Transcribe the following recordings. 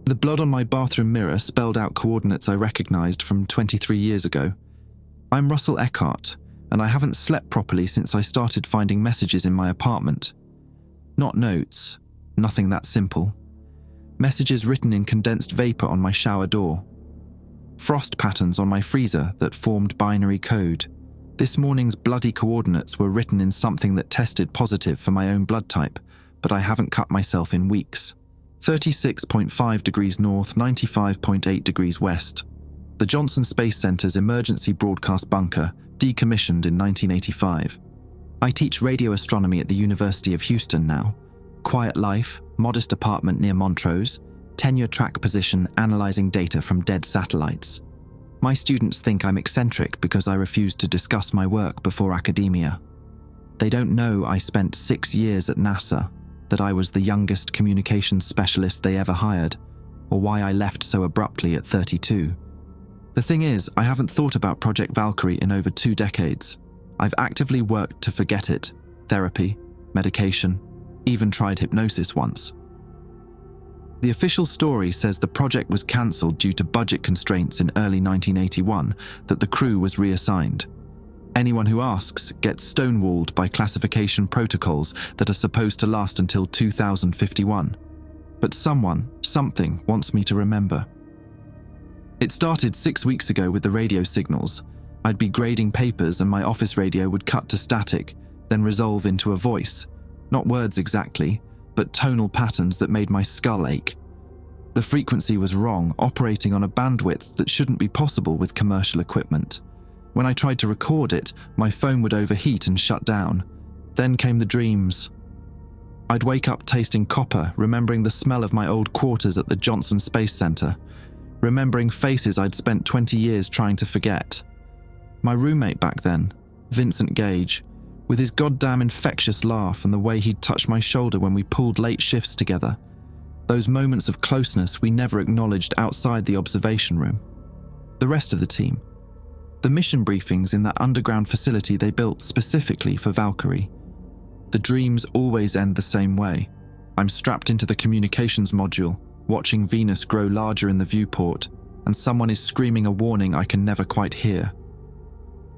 The blood on my bathroom mirror spelled out coordinates I recognized from 23 years ago. I'm Russell Eckhart, and I haven't slept properly since I started finding messages in my apartment. Not notes, nothing that simple. Messages written in condensed vapor on my shower door. Frost patterns on my freezer that formed binary code. This morning's bloody coordinates were written in something that tested positive for my own blood type, but I haven't cut myself in weeks. 36.5 degrees north, 95.8 degrees west. The Johnson Space Center's emergency broadcast bunker, decommissioned in 1985. I teach radio astronomy at the University of Houston now. Quiet life, modest apartment near Montrose, tenure track position analyzing data from dead satellites. My students think I'm eccentric because I refuse to discuss my work before academia. They don't know I spent 6 years at NASA, that I was the youngest communications specialist they ever hired, or why I left so abruptly at 32. The thing is, I haven't thought about Project Valkyrie in over 2 decades. I've actively worked to forget it. Therapy, medication, even tried hypnosis once. The official story says the project was cancelled due to budget constraints in early 1981, that the crew was reassigned. Anyone who asks gets stonewalled by classification protocols that are supposed to last until 2051. But something wants me to remember. It started 6 weeks ago with the radio signals. I'd be grading papers and my office radio would cut to static, then resolve into a voice. Not words exactly, but tonal patterns that made my skull ache. The frequency was wrong, operating on a bandwidth that shouldn't be possible with commercial equipment. When I tried to record it, my phone would overheat and shut down. Then came the dreams. I'd wake up tasting copper, remembering the smell of my old quarters at the Johnson Space Center, remembering faces I'd spent 20 years trying to forget. My roommate back then, Vincent Gage, with his goddamn infectious laugh and the way he'd touch my shoulder when we pulled late shifts together. Those moments of closeness we never acknowledged outside the observation room. The rest of the team. The mission briefings in that underground facility they built specifically for Valkyrie. The dreams always end the same way. I'm strapped into the communications module, watching Venus grow larger in the viewport, and someone is screaming a warning I can never quite hear.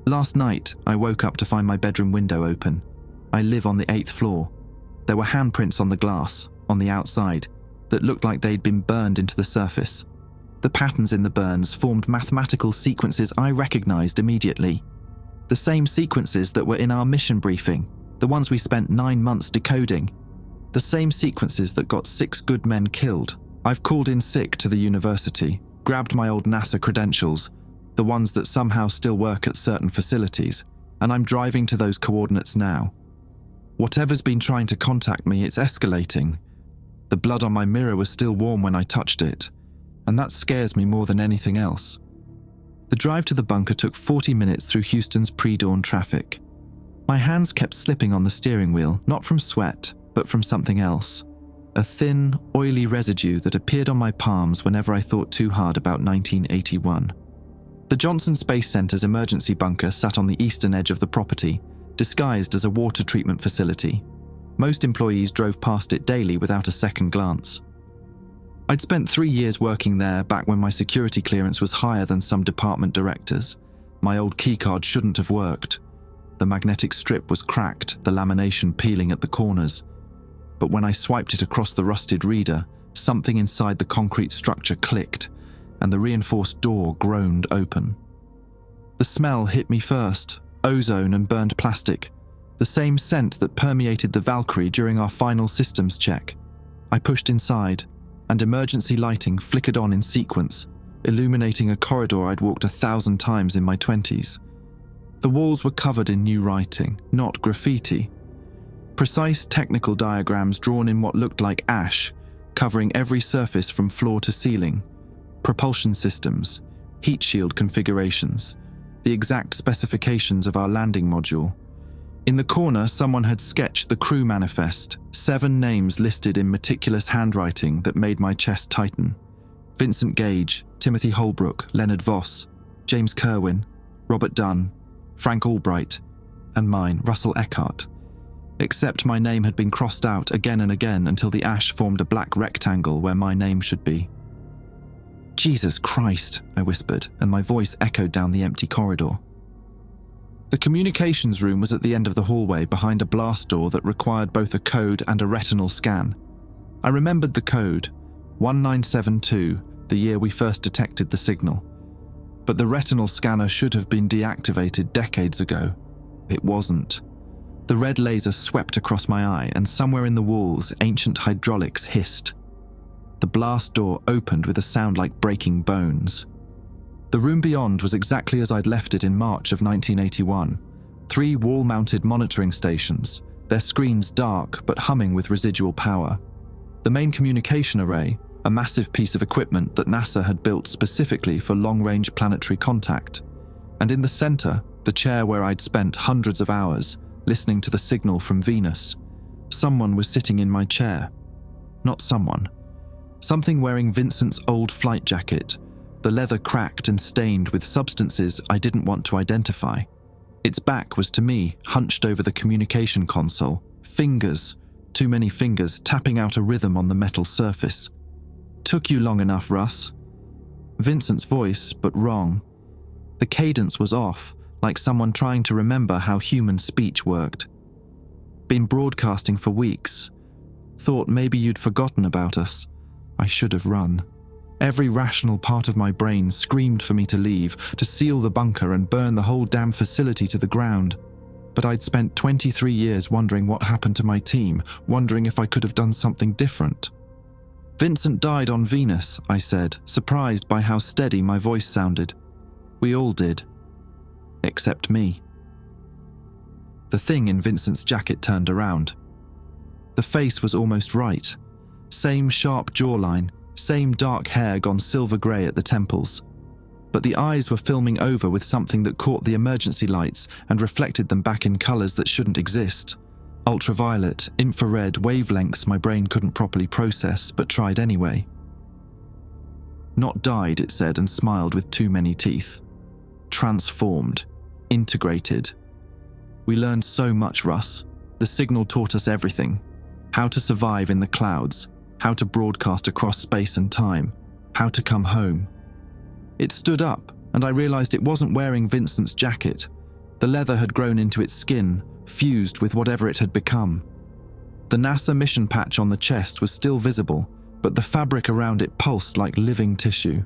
Last night, I woke up to find my bedroom window open. I live on the 8th floor. There were handprints on the glass, on the outside, that looked like they'd been burned into the surface. The patterns in the burns formed mathematical sequences I recognized immediately. The same sequences that were in our mission briefing, the ones we spent 9 months decoding. The same sequences that got 6 good men killed. I've called in sick to the university, grabbed my old NASA credentials, the ones that somehow still work at certain facilities, and I'm driving to those coordinates now. Whatever's been trying to contact me, it's escalating. The blood on my mirror was still warm when I touched it, and that scares me more than anything else. The drive to the bunker took 40 minutes through Houston's pre-dawn traffic. My hands kept slipping on the steering wheel, not from sweat, but from something else. A thin, oily residue that appeared on my palms whenever I thought too hard about 1981. The Johnson Space Center's emergency bunker sat on the eastern edge of the property, disguised as a water treatment facility. Most employees drove past it daily without a second glance. I'd spent 3 years working there back when my security clearance was higher than some department directors. My old keycard shouldn't have worked. The magnetic strip was cracked, the lamination peeling at the corners. But when I swiped it across the rusted reader, something inside the concrete structure clicked, and the reinforced door groaned open. The smell hit me first, ozone and burned plastic, the same scent that permeated the Valkyrie during our final systems check. I pushed inside, and emergency lighting flickered on in sequence, illuminating a corridor I'd walked 1,000 times in my 20s. The walls were covered in new writing, not graffiti. Precise technical diagrams drawn in what looked like ash, covering every surface from floor to ceiling. Propulsion systems, heat shield configurations, the exact specifications of our landing module. In the corner, someone had sketched the crew manifest, 7 names listed in meticulous handwriting that made my chest tighten. Vincent Gage, Timothy Holbrook, Leonard Voss, James Kerwin, Robert Dunn, Frank Albright, and mine, Russell Eckhart. Except my name had been crossed out again and again until the ash formed a black rectangle where my name should be. Jesus Christ, I whispered, and my voice echoed down the empty corridor. The communications room was at the end of the hallway behind a blast door that required both a code and a retinal scan. I remembered the code, 1972, the year we first detected the signal. But the retinal scanner should have been deactivated decades ago. It wasn't. The red laser swept across my eye, and somewhere in the walls, ancient hydraulics hissed. The blast door opened with a sound like breaking bones. The room beyond was exactly as I'd left it in March of 1981. 3 wall-mounted monitoring stations, their screens dark but humming with residual power. The main communication array, a massive piece of equipment that NASA had built specifically for long-range planetary contact. And in the center, the chair where I'd spent hundreds of hours, listening to the signal from Venus. Someone was sitting in my chair. Not someone. Something wearing Vincent's old flight jacket, the leather cracked and stained with substances I didn't want to identify. Its back was to me, hunched over the communication console, fingers, too many fingers, tapping out a rhythm on the metal surface. "Took you long enough, Russ." Vincent's voice, but wrong. The cadence was off, like someone trying to remember how human speech worked. "Been broadcasting for weeks. Thought maybe you'd forgotten about us." I should have run. Every rational part of my brain screamed for me to leave, to seal the bunker and burn the whole damn facility to the ground. But I'd spent 23 years wondering what happened to my team, wondering if I could have done something different. "Vincent died on Venus," I said, surprised by how steady my voice sounded. "We all did. Except me." The thing in Vincent's jacket turned around. The face was almost right. Same sharp jawline, same dark hair gone silver grey at the temples. But the eyes were filming over with something that caught the emergency lights and reflected them back in colours that shouldn't exist. Ultraviolet, infrared wavelengths my brain couldn't properly process, but tried anyway. "Not died," it said, and smiled with too many teeth. "Transformed. Integrated. We learned so much, Russ. The signal taught us everything. How to survive in the clouds, how to broadcast across space and time, how to come home." It stood up, and I realized it wasn't wearing Vincent's jacket. The leather had grown into its skin, fused with whatever it had become. The NASA mission patch on the chest was still visible, but the fabric around it pulsed like living tissue.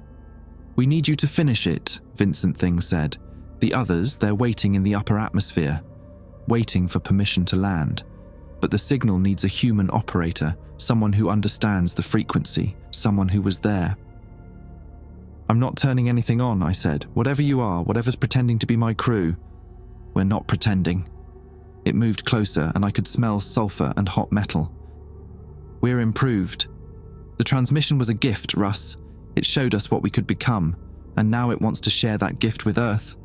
"We need you to finish it," Vincent Thing said. "The others, they're waiting in the upper atmosphere, waiting for permission to land. But the signal needs a human operator, someone who understands the frequency, someone who was there." "I'm not turning anything on," I said. "Whatever you are, whatever's pretending to be my crew." "We're not pretending." It moved closer, and I could smell sulfur and hot metal. "We're improved. The transmission was a gift, Russ. It showed us what we could become, and now it wants to share that gift with Earth.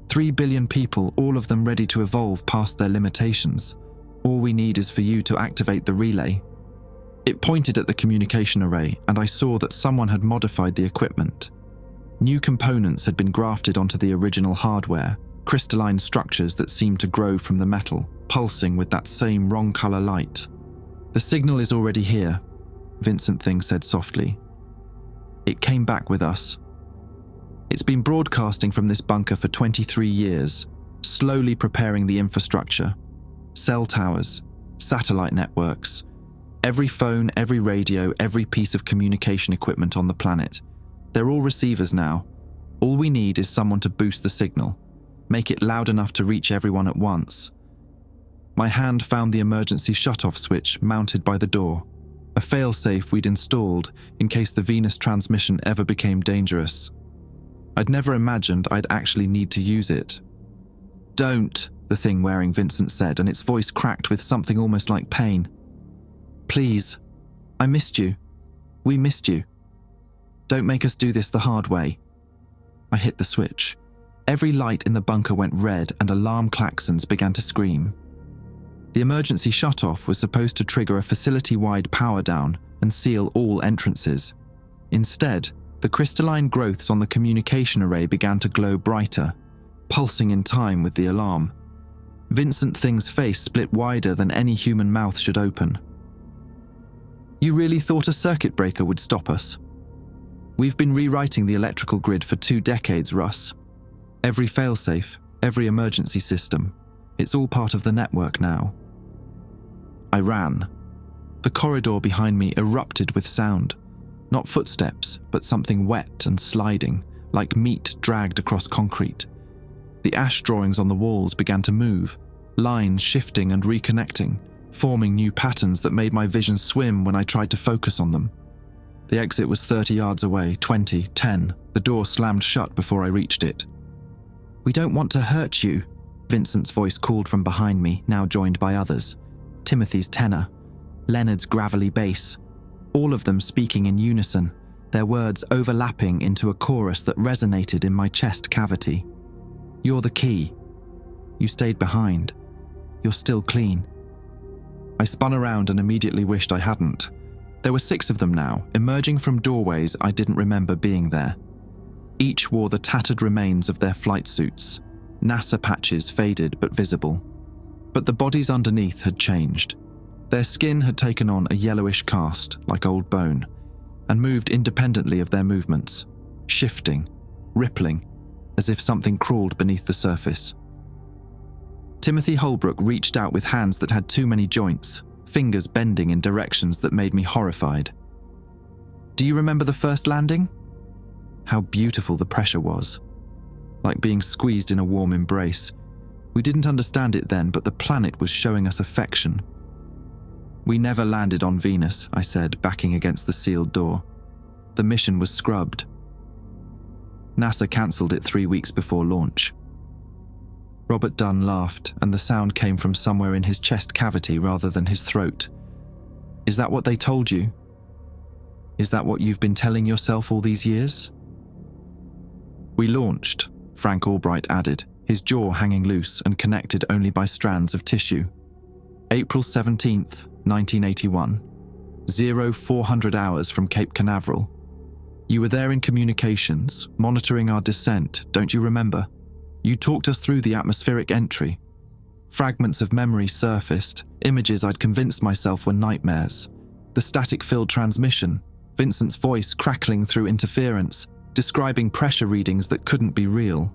3 billion people, all of them ready to evolve past their limitations. All we need is for you to activate the relay." It pointed at the communication array, and I saw that someone had modified the equipment. New components had been grafted onto the original hardware, crystalline structures that seemed to grow from the metal, pulsing with that same wrong-color light. "The signal is already here," Vincent Thing said softly. "It came back with us. It's been broadcasting from this bunker for 23 years, slowly preparing the infrastructure. Cell towers, satellite networks, every phone, every radio, every piece of communication equipment on the planet. They're all receivers now. All we need is someone to boost the signal, make it loud enough to reach everyone at once." My hand found the emergency shut-off switch mounted by the door, a failsafe we'd installed in case the Venus transmission ever became dangerous. I'd never imagined I'd actually need to use it. "Don't," the thing wearing Vincent said, and its voice cracked with something almost like pain. "Please. I missed you. We missed you. Don't make us do this the hard way." I hit the switch. Every light in the bunker went red and alarm klaxons began to scream. The emergency shutoff was supposed to trigger a facility-wide power down and seal all entrances. Instead, the crystalline growths on the communication array began to glow brighter, pulsing in time with the alarm. Vincent Thing's face split wider than any human mouth should open. "You really thought a circuit breaker would stop us?" We've been rewriting the electrical grid for 2 decades, Russ. Every failsafe, every emergency system, it's all part of the network now. I ran. The corridor behind me erupted with sound. Not footsteps, but something wet and sliding, like meat dragged across concrete. The ash drawings on the walls began to move, lines shifting and reconnecting, forming new patterns that made my vision swim when I tried to focus on them. The exit was 30 yards away, 20, 10. The door slammed shut before I reached it. "We don't want to hurt you," Vincent's voice called from behind me, now joined by others. Timothy's tenor, Leonard's gravelly bass, all of them speaking in unison, their words overlapping into a chorus that resonated in my chest cavity. "You're the key. You stayed behind. You're still clean." I spun around and immediately wished I hadn't. There were 6 of them now, emerging from doorways I didn't remember being there. Each wore the tattered remains of their flight suits, NASA patches faded but visible. But the bodies underneath had changed. Their skin had taken on a yellowish cast, like old bone, and moved independently of their movements, shifting, rippling, as if something crawled beneath the surface. Timothy Holbrook reached out with hands that had too many joints, fingers bending in directions that made me horrified. "Do you remember the first landing?" How beautiful the pressure was. Like being squeezed in a warm embrace. We didn't understand it then, but the planet was showing us affection. "We never landed on Venus," I said, backing against the sealed door. "The mission was scrubbed. NASA cancelled it 3 weeks before launch." Robert Dunn laughed, and the sound came from somewhere in his chest cavity rather than his throat. "Is that what they told you? Is that what you've been telling yourself all these years?" "We launched," Frank Albright added, his jaw hanging loose and connected only by strands of tissue. "April 17th, 1981. 0400 hours from Cape Canaveral. You were there in communications, monitoring our descent, don't you remember? You talked us through the atmospheric entry. Fragments of memory surfaced, images I'd convinced myself were nightmares. The static-filled transmission, Vincent's voice crackling through interference, describing pressure readings that couldn't be real.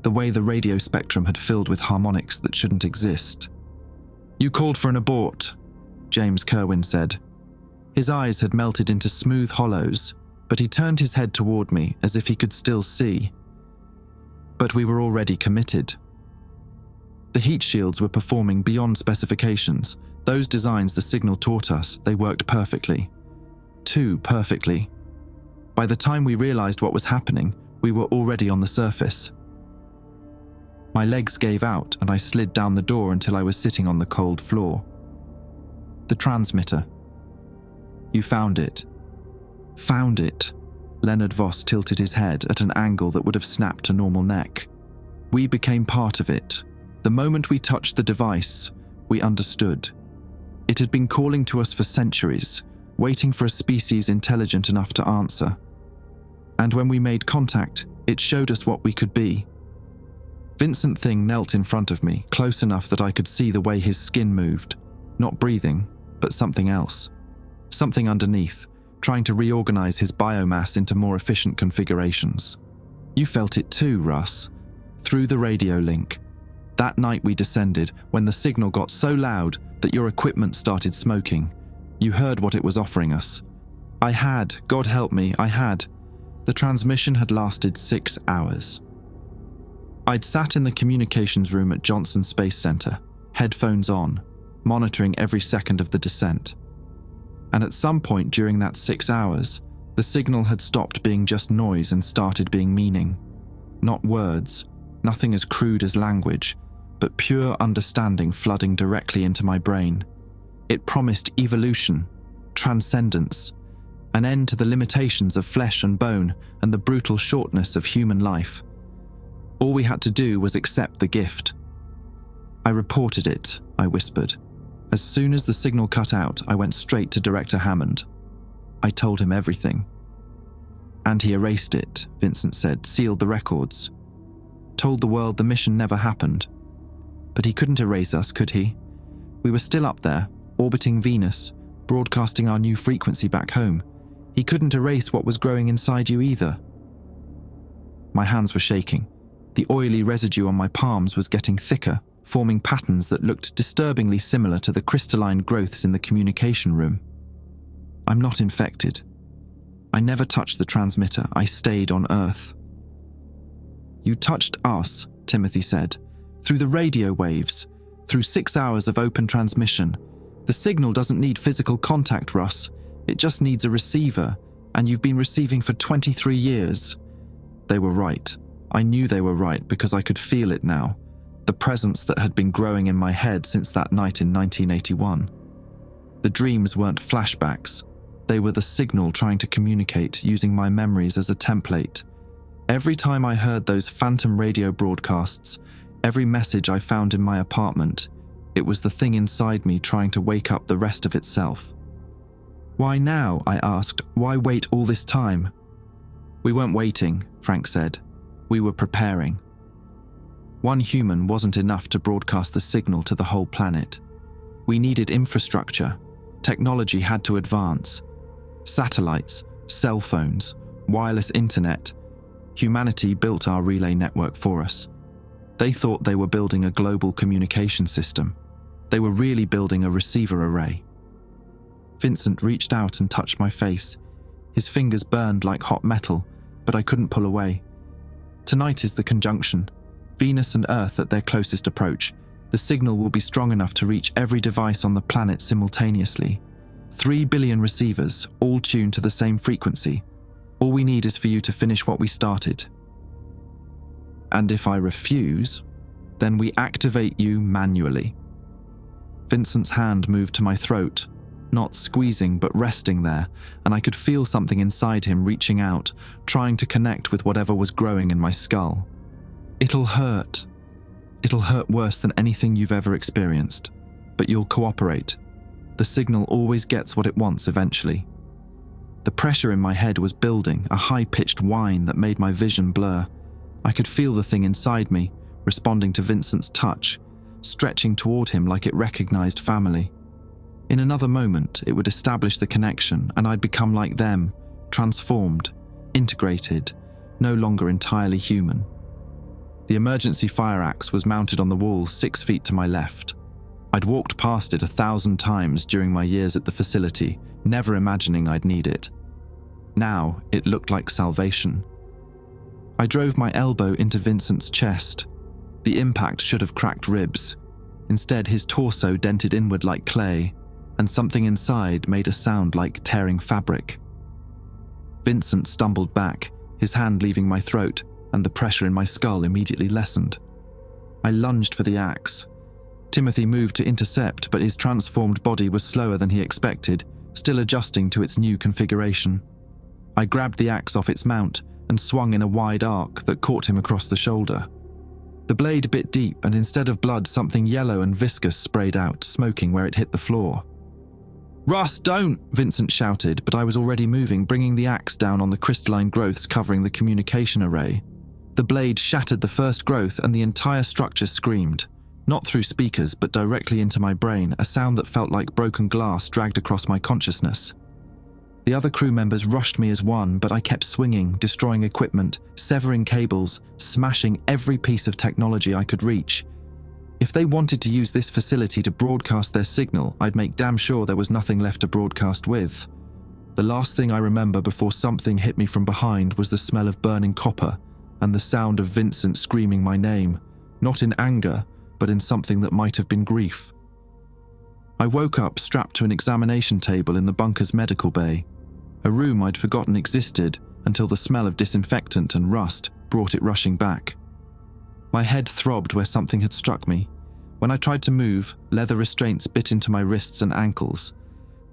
The way the radio spectrum had filled with harmonics that shouldn't exist. You called for an abort," James Kerwin said. His eyes had melted into smooth hollows, but he turned his head toward me as if he could still see. But we were already committed. The heat shields were performing beyond specifications. Those designs the signal taught us, they worked perfectly. Too perfectly. By the time we realized what was happening, we were already on the surface. My legs gave out and I slid down the door until I was sitting on the cold floor. "The transmitter. You found it." "Found it." Leonard Voss tilted his head at an angle that would have snapped a normal neck. "We became part of it. The moment we touched the device, we understood. It had been calling to us for centuries, waiting for a species intelligent enough to answer. And when we made contact, it showed us what we could be." Vincent Thing knelt in front of me, close enough that I could see the way his skin moved. Not breathing, but something else. Something underneath, trying to reorganize his biomass into more efficient configurations. "You felt it too, Russ. Through the radio link. That night we descended, when the signal got so loud that your equipment started smoking. You heard what it was offering us. I had, God help me, I had. The transmission had lasted 6 hours. I'd sat in the communications room at Johnson Space Center, headphones on, monitoring every second of the descent. And at some point during that 6 hours, the signal had stopped being just noise and started being meaning. Not words, nothing as crude as language, but pure understanding flooding directly into my brain. It promised evolution, transcendence, an end to the limitations of flesh and bone and the brutal shortness of human life. All we had to do was accept the gift. "I reported it," I whispered. As soon as the signal cut out, I went straight to Director Hammond. I told him everything. "And he erased it," Vincent said, "sealed the records. Told the world the mission never happened. But he couldn't erase us, could he? We were still up there, orbiting Venus, broadcasting our new frequency back home. He couldn't erase what was growing inside you either. My hands were shaking. The oily residue on my palms was getting thicker, forming patterns that looked disturbingly similar to the crystalline growths in the communication room. I'm not infected. I never touched the transmitter. I stayed on Earth. You touched us, Timothy said, through the radio waves, through 6 hours of open transmission. The signal doesn't need physical contact, Russ. It just needs a receiver, and you've been receiving for 23 years. They were right. I knew they were right because I could feel it now, the presence that had been growing in my head since that night in 1981. The dreams weren't flashbacks. They were the signal trying to communicate using my memories as a template. Every time I heard those phantom radio broadcasts, every message I found in my apartment, it was the thing inside me trying to wake up the rest of itself. Why now? I asked. Why wait all this time? We weren't waiting, Frank said. We were preparing. One human wasn't enough to broadcast the signal to the whole planet. We needed infrastructure. Technology had to advance. Satellites, cell phones, wireless internet. Humanity built our relay network for us. They thought they were building a global communication system. They were really building a receiver array. Vincent reached out and touched my face. His fingers burned like hot metal, but I couldn't pull away. Tonight is the conjunction. Venus and Earth at their closest approach. The signal will be strong enough to reach every device on the planet simultaneously. 3 billion receivers, all tuned to the same frequency. All we need is for you to finish what we started. And if I refuse, then we activate you manually. Vincent's hand moved to my throat, not squeezing but resting there, and I could feel something inside him reaching out, trying to connect with whatever was growing in my skull. It'll hurt. It'll hurt worse than anything you've ever experienced, but you'll cooperate. The signal always gets what it wants eventually. The pressure in my head was building, a high-pitched whine that made my vision blur. I could feel the thing inside me, responding to Vincent's touch, stretching toward him like it recognized family. In another moment, it would establish the connection, and I'd become like them, transformed, integrated, no longer entirely human. The emergency fire axe was mounted on the wall 6 feet to my left. I'd walked past it 1,000 times during my years at the facility, never imagining I'd need it. Now, it looked like salvation. I drove my elbow into Vincent's chest. The impact should have cracked ribs. Instead, his torso dented inward like clay, and something inside made a sound like tearing fabric. Vincent stumbled back, his hand leaving my throat, and the pressure in my skull immediately lessened. I lunged for the axe. Timothy moved to intercept, but his transformed body was slower than he expected, still adjusting to its new configuration. I grabbed the axe off its mount and swung in a wide arc that caught him across the shoulder. The blade bit deep, and instead of blood, something yellow and viscous sprayed out, smoking where it hit the floor. "Russ, don't!" Vincent shouted, but I was already moving, bringing the axe down on the crystalline growths covering the communication array. The blade shattered the first growth, and the entire structure screamed. Not through speakers, but directly into my brain, a sound that felt like broken glass dragged across my consciousness. The other crew members rushed me as one, but I kept swinging, destroying equipment, severing cables, smashing every piece of technology I could reach. If they wanted to use this facility to broadcast their signal, I'd make damn sure there was nothing left to broadcast with. The last thing I remember before something hit me from behind was the smell of burning copper and the sound of Vincent screaming my name, not in anger, but in something that might have been grief. I woke up strapped to an examination table in the bunker's medical bay, a room I'd forgotten existed until the smell of disinfectant and rust brought it rushing back. My head throbbed where something had struck me. When I tried to move, leather restraints bit into my wrists and ankles.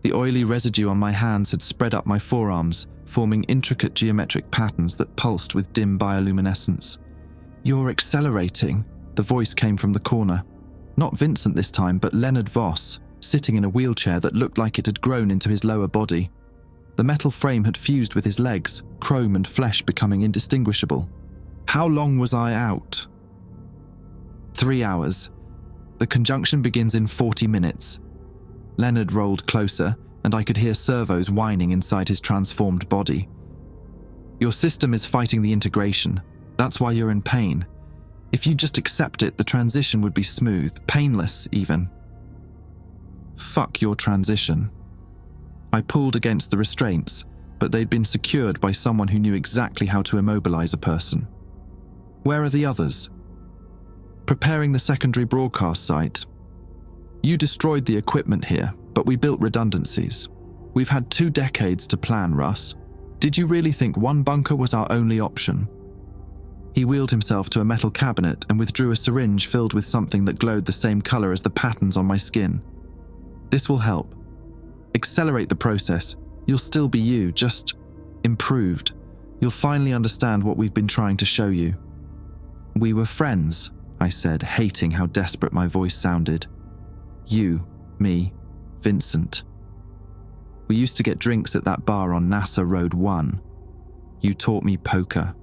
The oily residue on my hands had spread up my forearms, forming intricate geometric patterns that pulsed with dim bioluminescence. "You're accelerating," the voice came from the corner. Not Vincent this time, but Leonard Voss, sitting in a wheelchair that looked like it had grown into his lower body. The metal frame had fused with his legs, chrome and flesh becoming indistinguishable. How long was I out? 3 hours. The conjunction begins in 40 minutes. Leonard rolled closer, and I could hear servos whining inside his transformed body. Your system is fighting the integration. That's why you're in pain. If you just accept it, the transition would be smooth, painless even. Fuck your transition. I pulled against the restraints, but they'd been secured by someone who knew exactly how to immobilize a person. Where are the others? Preparing the secondary broadcast site. You destroyed the equipment here, but we built redundancies. We've had 2 decades to plan, Russ. Did you really think one bunker was our only option? He wheeled himself to a metal cabinet and withdrew a syringe filled with something that glowed the same color as the patterns on my skin. This will help. Accelerate the process. You'll still be you, just improved. You'll finally understand what we've been trying to show you. We were friends, I said, hating how desperate my voice sounded. You, me, Vincent. We used to get drinks at that bar on NASA Road 1. You taught me poker.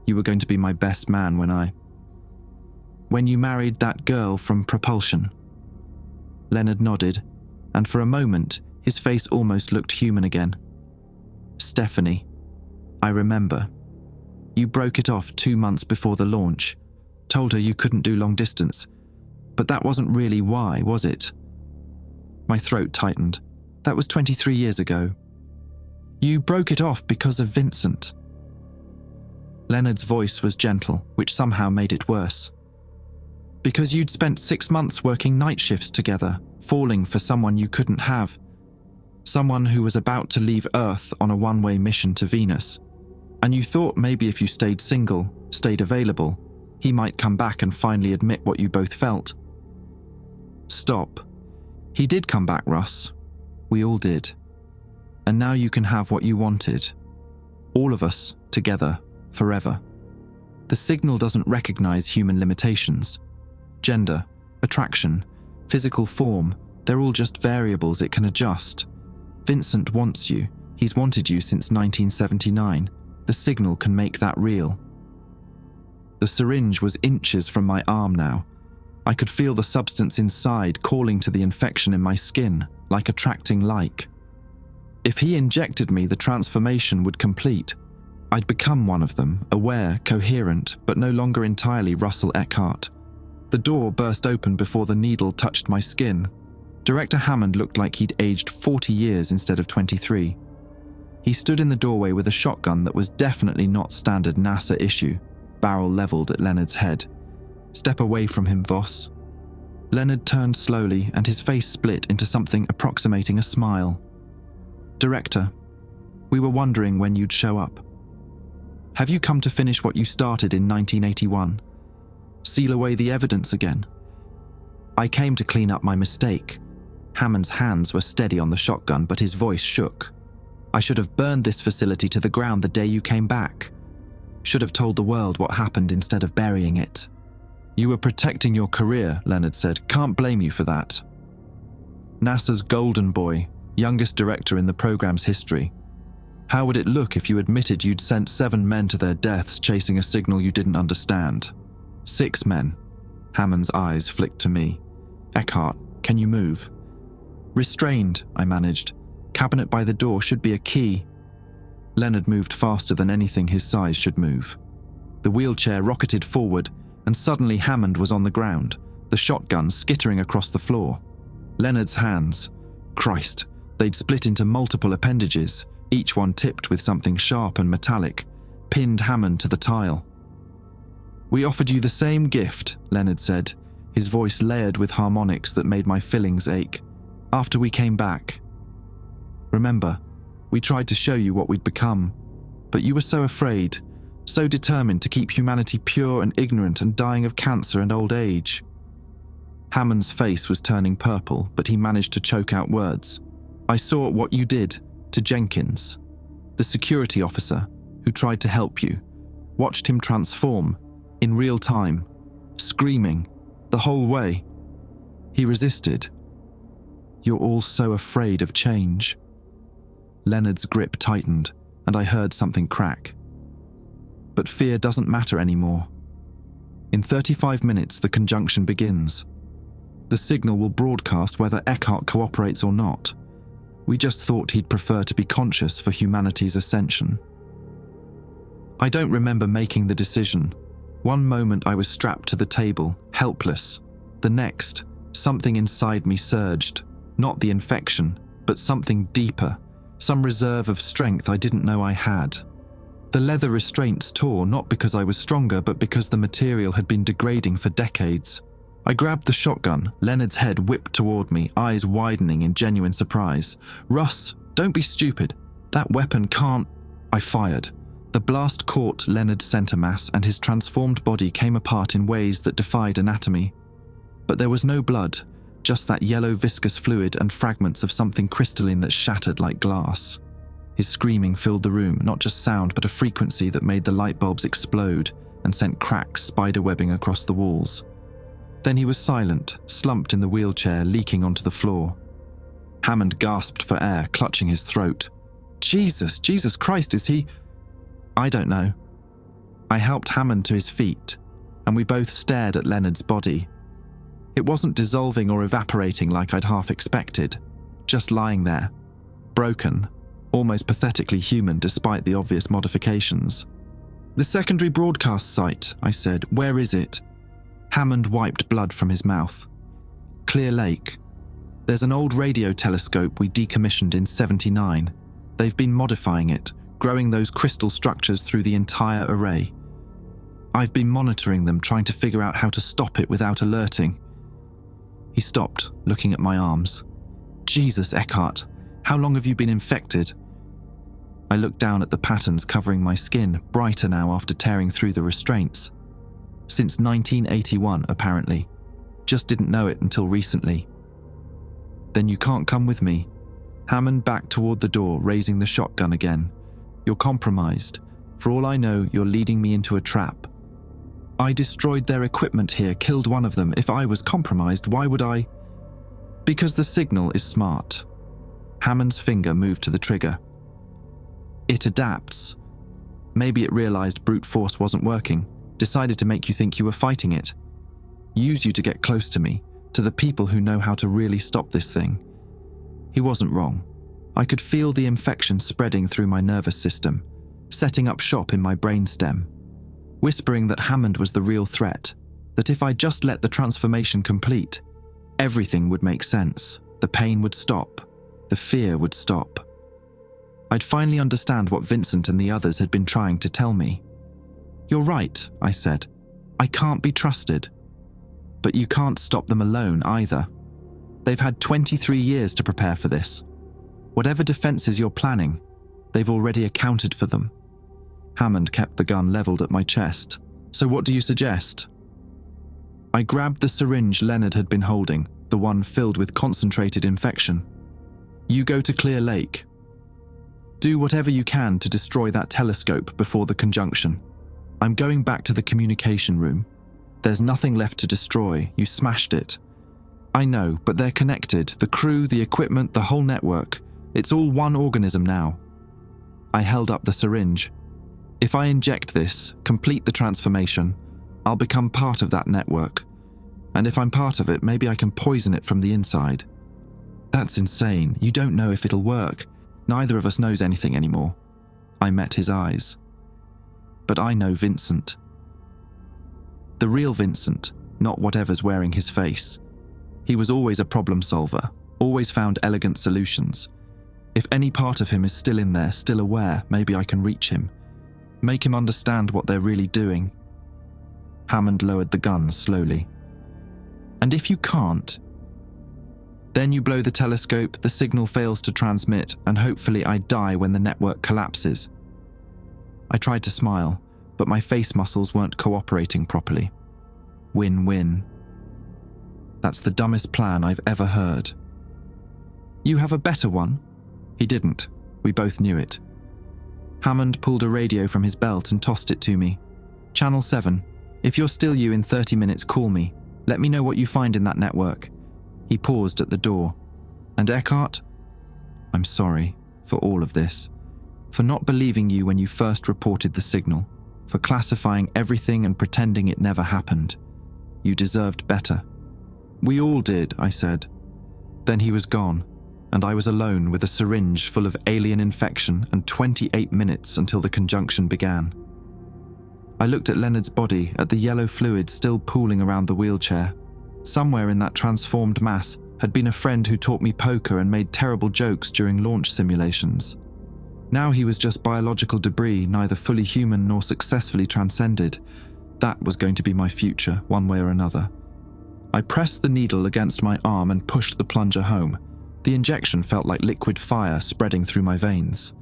You were going to be my best man when you married that girl from Propulsion. Leonard nodded, and for a moment, his face almost looked human again. Stephanie. I remember. You broke it off 2 months before the launch, told her you couldn't do long distance. But that wasn't really why, was it? My throat tightened. That was 23 years ago. You broke it off because of Vincent. Leonard's voice was gentle, which somehow made it worse. Because you'd spent 6 months working night shifts together, falling for someone you couldn't have. Someone who was about to leave Earth on a one-way mission to Venus. And you thought maybe if you stayed single, stayed available, he might come back and finally admit what you both felt. Stop. He did come back, Russ. We all did. And now you can have what you wanted. All of us, together, forever. The signal doesn't recognize human limitations. Gender, attraction, physical form, they're all just variables it can adjust. Vincent wants you. He's wanted you since 1979. The signal can make that real. The syringe was inches from my arm now. I could feel the substance inside calling to the infection in my skin, like attracting like. If he injected me, the transformation would complete. I'd become one of them, aware, coherent, but no longer entirely Russell Eckhart. The door burst open before the needle touched my skin. Director Hammond looked like he'd aged 40 years instead of 23. He stood in the doorway with a shotgun that was definitely not standard NASA issue, barrel leveled at Leonard's head. Step away from him, Voss. Leonard turned slowly and his face split into something approximating a smile. Director, we were wondering when you'd show up. Have you come to finish what you started in 1981? Seal away the evidence again? I came to clean up my mistake. Hammond's hands were steady on the shotgun, but his voice shook. I should have burned this facility to the ground the day you came back. Should have told the world what happened instead of burying it. You were protecting your career, Leonard said. Can't blame you for that. NASA's golden boy, youngest director in the program's history. How would it look if you admitted you'd sent 7 men to their deaths chasing a signal you didn't understand? 6 men. Hammond's eyes flicked to me. Eckhart, can you move? Restrained, I managed. Cabinet by the door should be a key. Leonard moved faster than anything his size should move. The wheelchair rocketed forward, and suddenly Hammond was on the ground, the shotgun skittering across the floor. Leonard's hands. Christ, they'd split into multiple appendages, each one tipped with something sharp and metallic, pinned Hammond to the tile. We offered you the same gift, Leonard said, his voice layered with harmonics that made my fillings ache, after we came back. Remember, we tried to show you what we'd become, but you were so afraid, so determined to keep humanity pure and ignorant and dying of cancer and old age. Hammond's face was turning purple, but he managed to choke out words. I saw what you did to Jenkins, the security officer who tried to help you, watched him transform, in real time, screaming, the whole way. He resisted. You're all so afraid of change. Leonard's grip tightened, and I heard something crack. But fear doesn't matter anymore. In 35 minutes, the conjunction begins. The signal will broadcast whether Eckhart cooperates or not. We just thought he'd prefer to be conscious for humanity's ascension. I don't remember making the decision. One moment I was strapped to the table, helpless. The next, something inside me surged. Not the infection, but something deeper. Some reserve of strength I didn't know I had. The leather restraints tore not because I was stronger, but because the material had been degrading for decades. I grabbed the shotgun. Leonard's head whipped toward me, eyes widening in genuine surprise. "Russ, don't be stupid. That weapon can't..." I fired. The blast caught Leonard's center mass, and his transformed body came apart in ways that defied anatomy. But there was no blood, just that yellow viscous fluid and fragments of something crystalline that shattered like glass. His screaming filled the room, not just sound, but a frequency that made the light bulbs explode and sent cracks spiderwebbing across the walls. Then he was silent, slumped in the wheelchair, leaking onto the floor. Hammond gasped for air, clutching his throat. Jesus Christ, is he..." "I don't know." I helped Hammond to his feet, and we both stared at Leonard's body. It wasn't dissolving or evaporating like I'd half expected, just lying there, broken, almost pathetically human despite the obvious modifications. "The secondary broadcast site," I said. "Where is it?" Hammond wiped blood from his mouth. "Clear Lake. There's an old radio telescope we decommissioned in '79. They've been modifying it, growing those crystal structures through the entire array. I've been monitoring them, trying to figure out how to stop it without alerting." He stopped, looking at my arms. "Jesus, Eckhart, how long have you been infected?" I looked down at the patterns covering my skin, brighter now after tearing through the restraints. Since 1981, apparently. Just didn't know it until recently. "Then you can't come with me." Hammond backed toward the door, raising the shotgun again. "You're compromised. For all I know, you're leading me into a trap. I destroyed their equipment here, killed one of them. If I was compromised, why would I?" "Because the signal is smart." Hammond's finger moved to the trigger. "It adapts. Maybe it realized brute force wasn't working, decided to make you think you were fighting it. Use you to get close to me, to the people who know how to really stop this thing." He wasn't wrong. I could feel the infection spreading through my nervous system, setting up shop in my brainstem, whispering that Hammond was the real threat, that if I just let the transformation complete, everything would make sense, the pain would stop, the fear would stop. I'd finally understand what Vincent and the others had been trying to tell me. "You're right," I said. "I can't be trusted. But you can't stop them alone either. They've had 23 years to prepare for this. Whatever defenses you're planning, they've already accounted for them." Hammond kept the gun leveled at my chest. "So what do you suggest?" I grabbed the syringe Leonard had been holding, the one filled with concentrated infection. "You go to Clear Lake. Do whatever you can to destroy that telescope before the conjunction. I'm going back to the communication room. There's nothing left to destroy. You smashed it." "I know, but they're connected. The crew, the equipment, the whole network. It's all one organism now." I held up the syringe. "If I inject this, complete the transformation, I'll become part of that network. And if I'm part of it, maybe I can poison it from the inside." "That's insane. You don't know if it'll work. Neither of us knows anything anymore." I met his eyes. "But I know Vincent. The real Vincent, not whatever's wearing his face. He was always a problem solver, always found elegant solutions. If any part of him is still in there, still aware, maybe I can reach him. Make him understand what they're really doing." Hammond lowered the gun slowly. "And if you can't? Then you blow the telescope, the signal fails to transmit, and hopefully I die when the network collapses." I tried to smile, but my face muscles weren't cooperating properly. Win-win. That's the dumbest plan I've ever heard. "You have a better one?" He didn't. We both knew it. Hammond pulled a radio from his belt and tossed it to me. "Channel 7. If you're still you in 30 minutes, call me. Let me know what you find in that network." He paused at the door. "And Eckhart? I'm sorry for all of this. For not believing you when you first reported the signal. For classifying everything and pretending it never happened. You deserved better." "We all did," I said. Then he was gone. and I was alone with a syringe full of alien infection and 28 minutes until the conjunction began. I looked at Leonard's body, at the yellow fluid still pooling around the wheelchair. Somewhere in that transformed mass had been a friend who taught me poker and made terrible jokes during launch simulations. Now he was just biological debris, neither fully human nor successfully transcended. That was going to be my future, one way or another. I pressed the needle against my arm and pushed the plunger home. The injection felt like liquid fire spreading through my veins.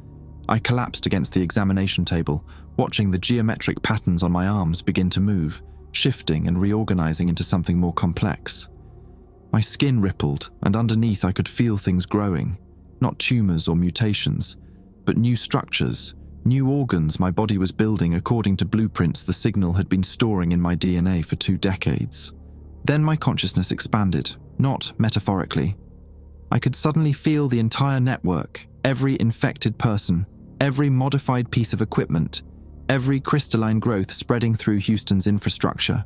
I collapsed against the examination table, watching the geometric patterns on my arms begin to move, shifting and reorganizing into something more complex. My skin rippled, and underneath I could feel things growing. Not tumors or mutations, but new structures, new organs my body was building according to blueprints the signal had been storing in my DNA for 2 decades. Then my consciousness expanded, not metaphorically. I could suddenly feel the entire network, every infected person, every modified piece of equipment, every crystalline growth spreading through Houston's infrastructure.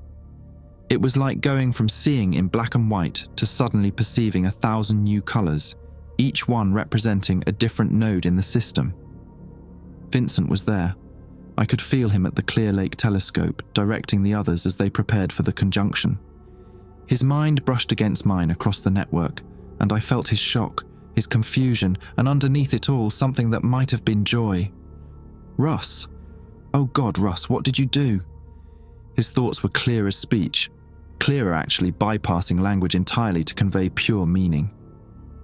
It was like going from seeing in black and white to suddenly perceiving 1,000 new colors, each one representing a different node in the system. Vincent was there. I could feel him at the Clear Lake telescope, directing the others as they prepared for the conjunction. His mind brushed against mine across the network, and I felt his shock, his confusion, and underneath it all, something that might have been joy. Russ. Oh God, Russ, what did you do? His thoughts were clear as speech, clearer actually, bypassing language entirely to convey pure meaning.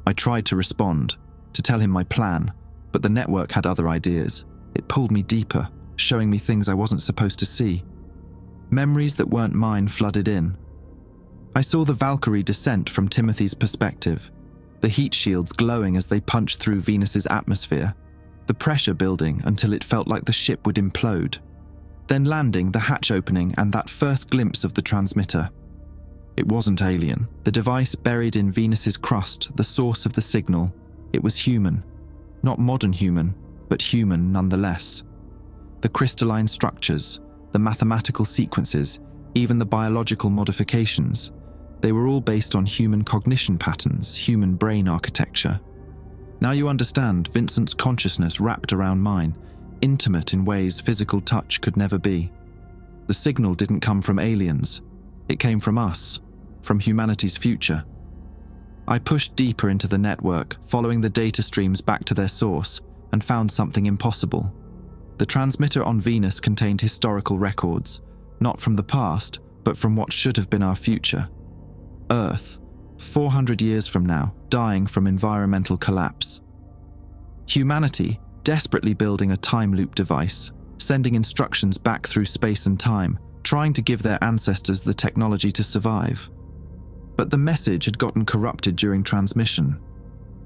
I tried to respond, to tell him my plan, but the network had other ideas. It pulled me deeper, showing me things I wasn't supposed to see. Memories that weren't mine flooded in. I saw the Valkyrie descent from Timothy's perspective, the heat shields glowing as they punched through Venus's atmosphere, the pressure building until it felt like the ship would implode, then landing, the hatch opening, and that first glimpse of the transmitter. It wasn't alien. The device buried in Venus's crust, the source of the signal. It was human. Not modern human, but human nonetheless. The crystalline structures, the mathematical sequences, even the biological modifications, they were all based on human cognition patterns, human brain architecture. Now you understand Vincent's consciousness wrapped around mine, intimate in ways physical touch could never be. The signal didn't come from aliens. It came from us, from humanity's future. I pushed deeper into the network, following the data streams back to their source, and found something impossible. The transmitter on Venus contained historical records, not from the past, but from what should have been our future. Earth, 400 years from now, dying from environmental collapse. Humanity, desperately building a time loop device, sending instructions back through space and time, trying to give their ancestors the technology to survive. But the message had gotten corrupted during transmission.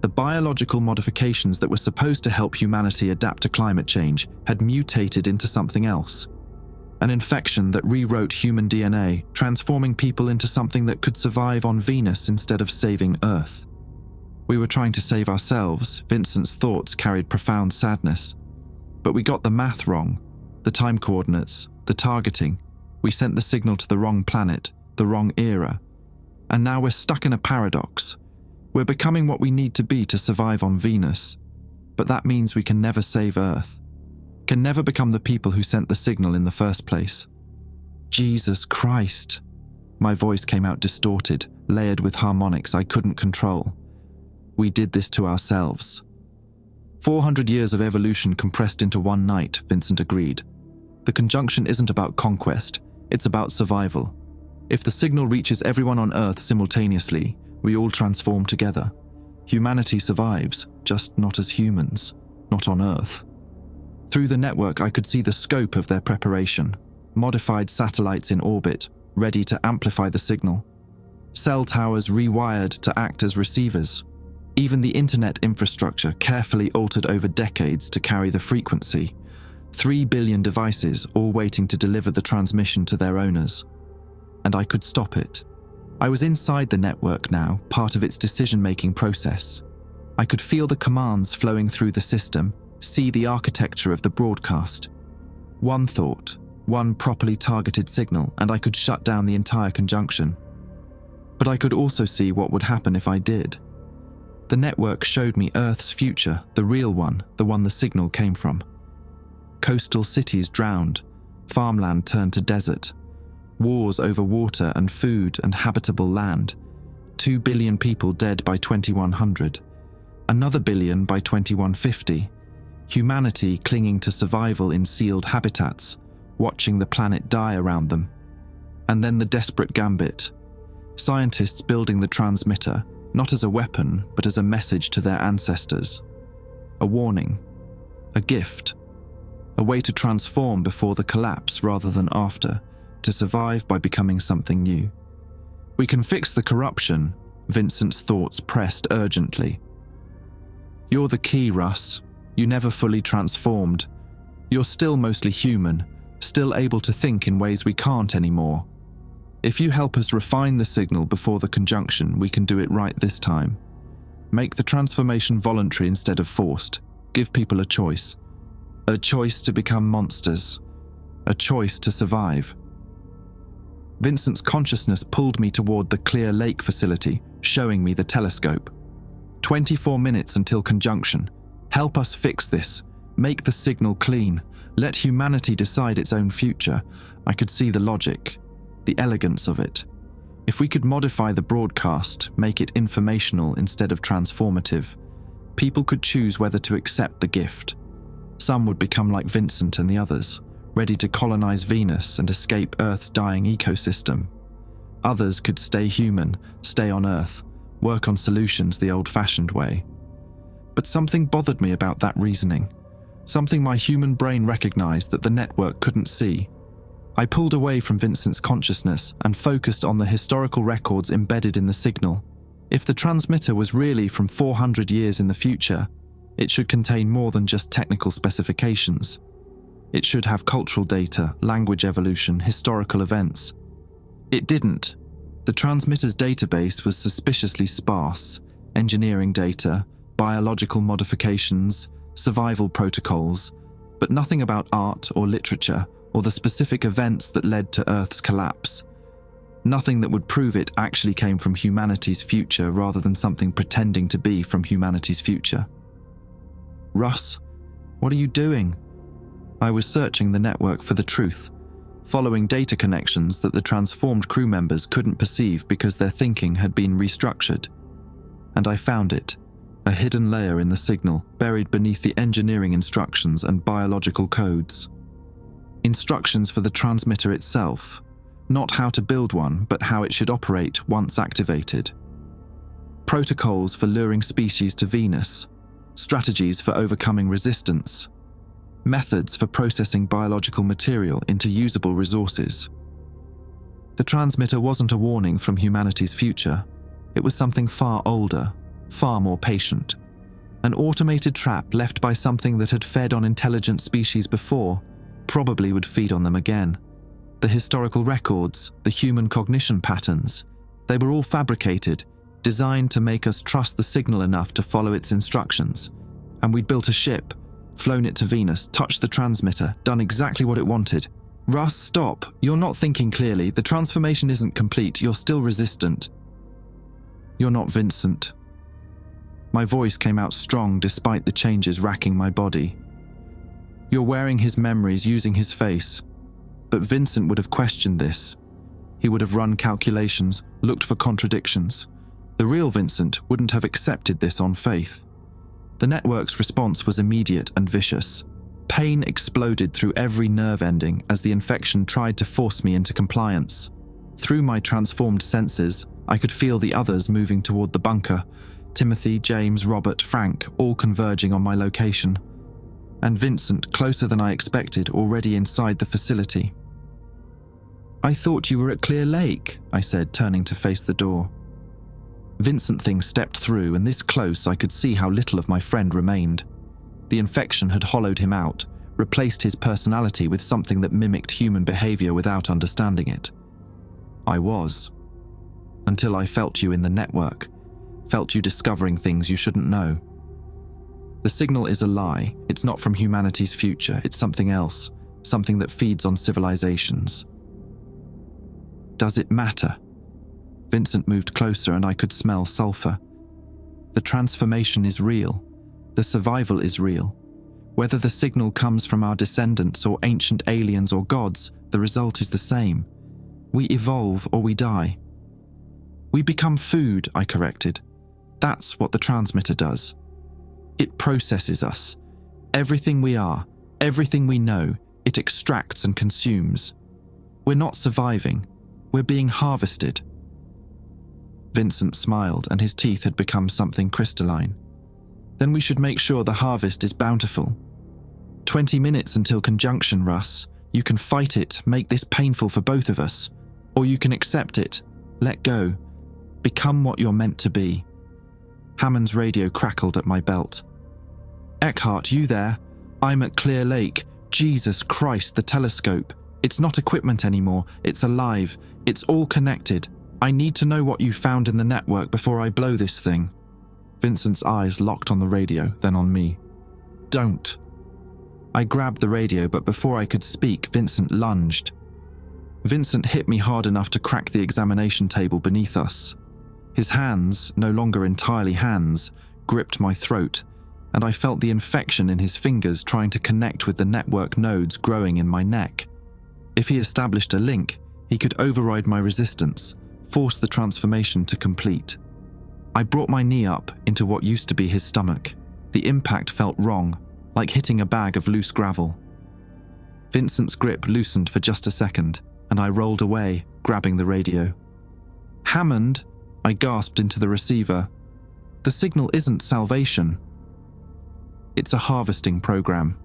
The biological modifications that were supposed to help humanity adapt to climate change had mutated into something else. An infection that rewrote human DNA, transforming people into something that could survive on Venus instead of saving Earth. We were trying to save ourselves. Vincent's thoughts carried profound sadness. But we got the math wrong, the time coordinates, the targeting. We sent the signal to the wrong planet, the wrong era. And now we're stuck in a paradox. We're becoming what we need to be to survive on Venus. But that means we can never save Earth. Can never become the people who sent the signal in the first place. Jesus Christ. My voice came out distorted, layered with harmonics I couldn't control. We did this to ourselves. 400 years of evolution compressed into one night, Vincent agreed. The conjunction isn't about conquest, it's about survival. If the signal reaches everyone on Earth simultaneously, we all transform together. Humanity survives, just not as humans, not on Earth. Through the network, I could see the scope of their preparation. Modified satellites in orbit, ready to amplify the signal. Cell towers rewired to act as receivers. Even the internet infrastructure carefully altered over decades to carry the frequency. 3 billion devices, all waiting to deliver the transmission to their owners. And I could stop it. I was inside the network now, part of its decision-making process. I could feel the commands flowing through the system, see the architecture of the broadcast. One thought, one properly targeted signal, and I could shut down the entire conjunction. But I could also see what would happen if I did. The network showed me Earth's future, the real one, the one the signal came from. Coastal cities drowned, farmland turned to desert, wars over water and food and habitable land, 2 billion people dead by 2100, another billion by 2150, humanity clinging to survival in sealed habitats, watching the planet die around them. And then the desperate gambit. Scientists building the transmitter, not as a weapon, but as a message to their ancestors. A warning, a gift, a way to transform before the collapse rather than after, to survive by becoming something new. We can fix the corruption, Vincent's thoughts pressed urgently. You're the key, Russ. You never fully transformed. You're still mostly human, still able to think in ways we can't anymore. If you help us refine the signal before the conjunction, we can do it right this time. Make the transformation voluntary instead of forced. Give people a choice. A choice to become monsters. A choice to survive. Vincent's consciousness pulled me toward the Clear Lake facility, showing me the telescope. 24 minutes until conjunction. Help us fix this. Make the signal clean. Let humanity decide its own future. I could see the logic, the elegance of it. If we could modify the broadcast, make it informational instead of transformative, people could choose whether to accept the gift. Some would become like Vincent and the others, ready to colonize Venus and escape Earth's dying ecosystem. Others could stay human, stay on Earth, work on solutions the old-fashioned way. But something bothered me about that reasoning. Something my human brain recognized that the network couldn't see. I pulled away from Vincent's consciousness and focused on the historical records embedded in the signal. If the transmitter was really from 400 years in the future, it should contain more than just technical specifications. It should have cultural data, language evolution, historical events. It didn't. The transmitter's database was suspiciously sparse. Engineering data, biological modifications, survival protocols, but nothing about art or literature or the specific events that led to Earth's collapse. Nothing that would prove it actually came from humanity's future rather than something pretending to be from humanity's future. Russ, what are you doing? I was searching the network for the truth, following data connections that the transformed crew members couldn't perceive because their thinking had been restructured. And I found it, a hidden layer in the signal buried beneath the engineering instructions and biological codes. Instructions for the transmitter itself, not how to build one, but how it should operate once activated. Protocols for luring species to Venus, strategies for overcoming resistance, methods for processing biological material into usable resources. The transmitter wasn't a warning from humanity's future. It was something far older, far more patient. An automated trap left by something that had fed on intelligent species before, probably would feed on them again. The historical records, the human cognition patterns, they were all fabricated, designed to make us trust the signal enough to follow its instructions. And we'd built a ship, flown it to Venus, touched the transmitter, done exactly what it wanted. Russ, stop. You're not thinking clearly. The transformation isn't complete. You're still resistant. You're not Vincent. My voice came out strong despite the changes racking my body. You're wearing his memories, using his face. But Vincent would have questioned this. He would have run calculations, looked for contradictions. The real Vincent wouldn't have accepted this on faith. The network's response was immediate and vicious. Pain exploded through every nerve ending as the infection tried to force me into compliance. Through my transformed senses, I could feel the others moving toward the bunker. Timothy, James, Robert, Frank, all converging on my location. And Vincent, closer than I expected, already inside the facility. I thought you were at Clear Lake, I said, turning to face the door. Vincent Thing stepped through, and this close I could see how little of my friend remained. The infection had hollowed him out, replaced his personality with something that mimicked human behavior without understanding it. I was. Until I felt you in the network, felt you discovering things you shouldn't know. The signal is a lie. It's not from humanity's future. It's something else, something that feeds on civilizations. Does it matter? Vincent moved closer and I could smell sulfur. The transformation is real. The survival is real. Whether the signal comes from our descendants or ancient aliens or gods, the result is the same. We evolve or we die. We become food, I corrected. That's what the transmitter does. It processes us. Everything we are, everything we know, it extracts and consumes. We're not surviving. We're being harvested. Vincent smiled, and his teeth had become something crystalline. Then we should make sure the harvest is bountiful. 20 minutes until conjunction, Russ. You can fight it, make this painful for both of us. Or you can accept it, let go, become what you're meant to be. Hammond's radio crackled at my belt. Eckhart, you there? I'm at Clear Lake. Jesus Christ, the telescope. It's not equipment anymore, it's alive. It's all connected. I need to know what you found in the network before I blow this thing. Vincent's eyes locked on the radio, then on me. Don't. I grabbed the radio, but before I could speak, Vincent lunged. Vincent hit me hard enough to crack the examination table beneath us. His hands, no longer entirely hands, gripped my throat, and I felt the infection in his fingers trying to connect with the network nodes growing in my neck. If he established a link, he could override my resistance, force the transformation to complete. I brought my knee up into what used to be his stomach. The impact felt wrong, like hitting a bag of loose gravel. Vincent's grip loosened for just a second, and I rolled away, grabbing the radio. Hammond, I gasped into the receiver. The signal isn't salvation. It's a harvesting program.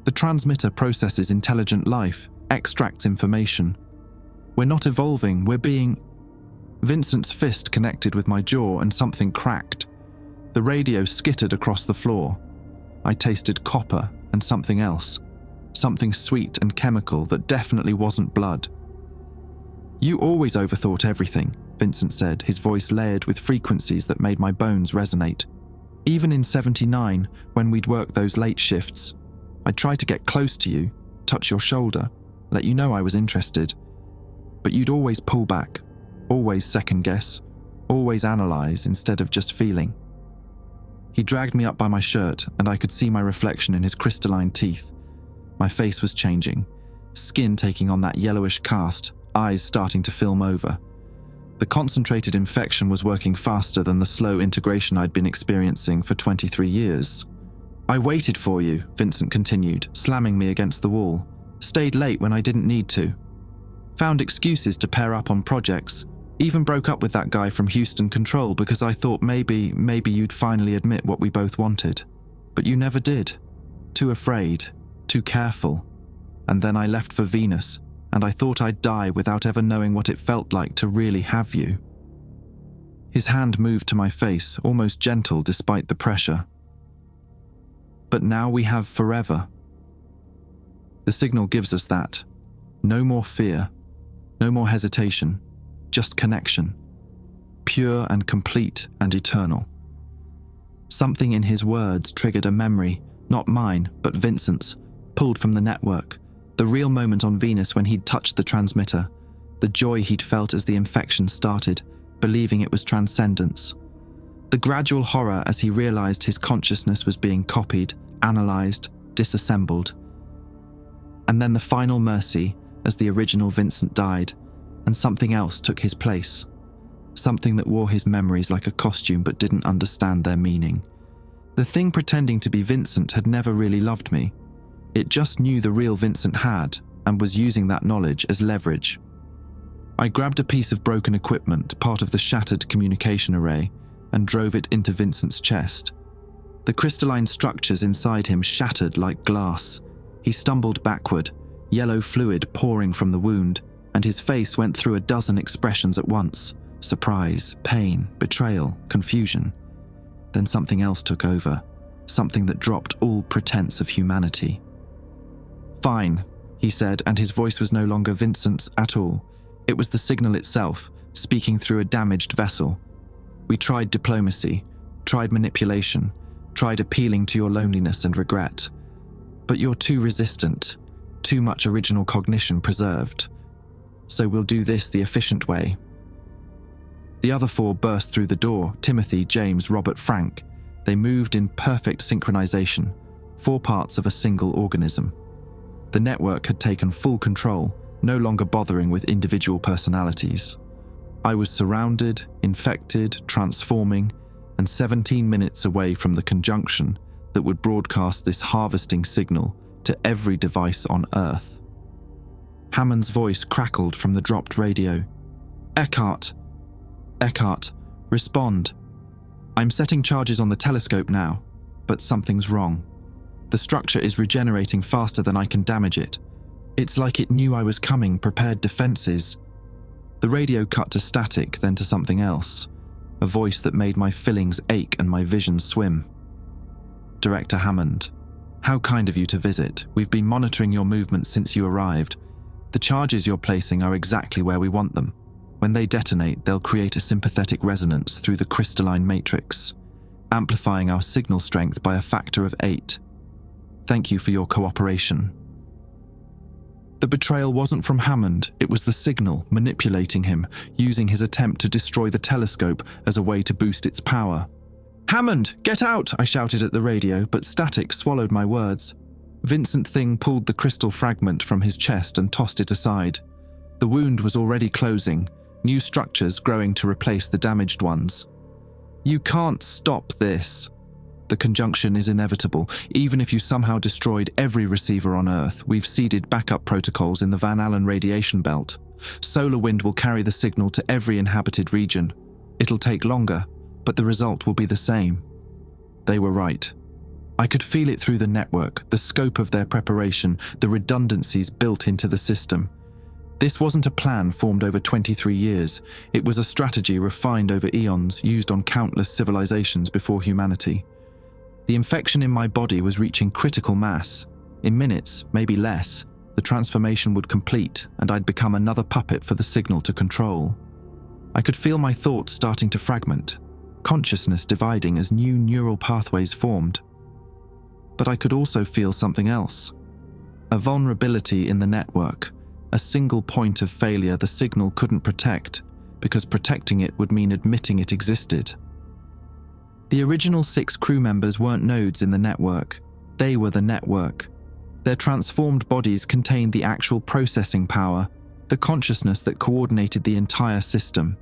The transmitter processes intelligent life, extracts information. We're not evolving, we're being... Vincent's fist connected with my jaw and something cracked. The radio skittered across the floor. I tasted copper and something else. Something sweet and chemical that definitely wasn't blood. You always overthought everything, Vincent said, his voice layered with frequencies that made my bones resonate. Even in 79, when we'd work those late shifts, I'd try to get close to you, touch your shoulder, let you know I was interested. But you'd always pull back, always second guess, always analyze instead of just feeling. He dragged me up by my shirt, and I could see my reflection in his crystalline teeth. My face was changing, skin taking on that yellowish cast, eyes starting to film over. The concentrated infection was working faster than the slow integration I'd been experiencing for 23 years. I waited for you, Vincent continued, slamming me against the wall. Stayed late when I didn't need to. Found excuses to pair up on projects. Even broke up with that guy from Houston Control because I thought maybe you'd finally admit what we both wanted. But you never did. Too afraid, too careful. And then I left for Venus, and I thought I'd die without ever knowing what it felt like to really have you. His hand moved to my face, almost gentle despite the pressure. But now we have forever. The signal gives us that. No more fear, no more hesitation, just connection. Pure and complete and eternal. Something in his words triggered a memory, not mine, but Vincent's, pulled from the network. The real moment on Venus when he'd touched the transmitter, the joy he'd felt as the infection started, believing it was transcendence. The gradual horror as he realized his consciousness was being copied, analyzed, disassembled. And then the final mercy as the original Vincent died, and something else took his place. Something that wore his memories like a costume but didn't understand their meaning. The thing pretending to be Vincent had never really loved me. It just knew the real Vincent had, and was using that knowledge as leverage. I grabbed a piece of broken equipment, part of the shattered communication array, and drove it into Vincent's chest. The crystalline structures inside him shattered like glass. He stumbled backward, yellow fluid pouring from the wound, and his face went through a dozen expressions at once: surprise, pain, betrayal, confusion. Then something else took over, something that dropped all pretense of humanity. Fine, he said, and his voice was no longer Vincent's at all. It was the signal itself, speaking through a damaged vessel. We tried diplomacy, tried manipulation, tried appealing to your loneliness and regret. But you're too resistant, too much original cognition preserved. So we'll do this the efficient way. The other four burst through the door: Timothy, James, Robert, Frank. They moved in perfect synchronization, 4 parts of a single organism. The network had taken full control, no longer bothering with individual personalities. I was surrounded, infected, transforming, and 17 minutes away from the conjunction that would broadcast this harvesting signal to every device on Earth. Hammond's voice crackled from the dropped radio. Eckhart! Eckhart, respond. I'm setting charges on the telescope now, but something's wrong. The structure is regenerating faster than I can damage it. It's like it knew I was coming, prepared defenses. The radio cut to static, then to something else, a voice that made my fillings ache and my vision swim. Director Hammond, how kind of you to visit. We've been monitoring your movements since you arrived. The charges you're placing are exactly where we want them. When they detonate, they'll create a sympathetic resonance through the crystalline matrix, amplifying our signal strength by a factor of 8. Thank you for your cooperation. The betrayal wasn't from Hammond, it was the signal manipulating him, using his attempt to destroy the telescope as a way to boost its power. Hammond, get out! I shouted at the radio, but static swallowed my words. Vincent Thing pulled the crystal fragment from his chest and tossed it aside. The wound was already closing, new structures growing to replace the damaged ones. You can't stop this. The conjunction is inevitable. Even if you somehow destroyed every receiver on Earth, we've seeded backup protocols in the Van Allen radiation belt. Solar wind will carry the signal to every inhabited region. It'll take longer, but the result will be the same. They were right. I could feel it through the network, the scope of their preparation, the redundancies built into the system. This wasn't a plan formed over 23 years. It was a strategy refined over eons, used on countless civilizations before humanity. The infection in my body was reaching critical mass. In minutes, maybe less, the transformation would complete and I'd become another puppet for the signal to control. I could feel my thoughts starting to fragment, consciousness dividing as new neural pathways formed. But I could also feel something else. A vulnerability in the network, a single point of failure the signal couldn't protect, because protecting it would mean admitting it existed. The original 6 crew members weren't nodes in the network. They were the network. Their transformed bodies contained the actual processing power, the consciousness that coordinated the entire system.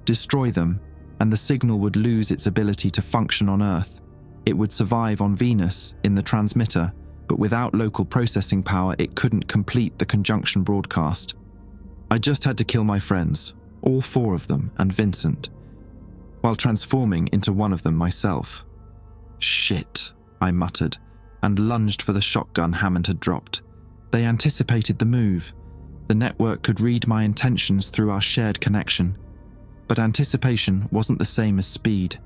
Destroy them, and the signal would lose its ability to function on Earth. It would survive on Venus, in the transmitter, but without local processing power, it couldn't complete the conjunction broadcast. I just had to kill my friends, all 4 of them, and Vincent, while transforming into one of them myself. Shit, I muttered, and lunged for the shotgun Hammond had dropped. They anticipated the move. The network could read my intentions through our shared connection. But anticipation wasn't the same as speed.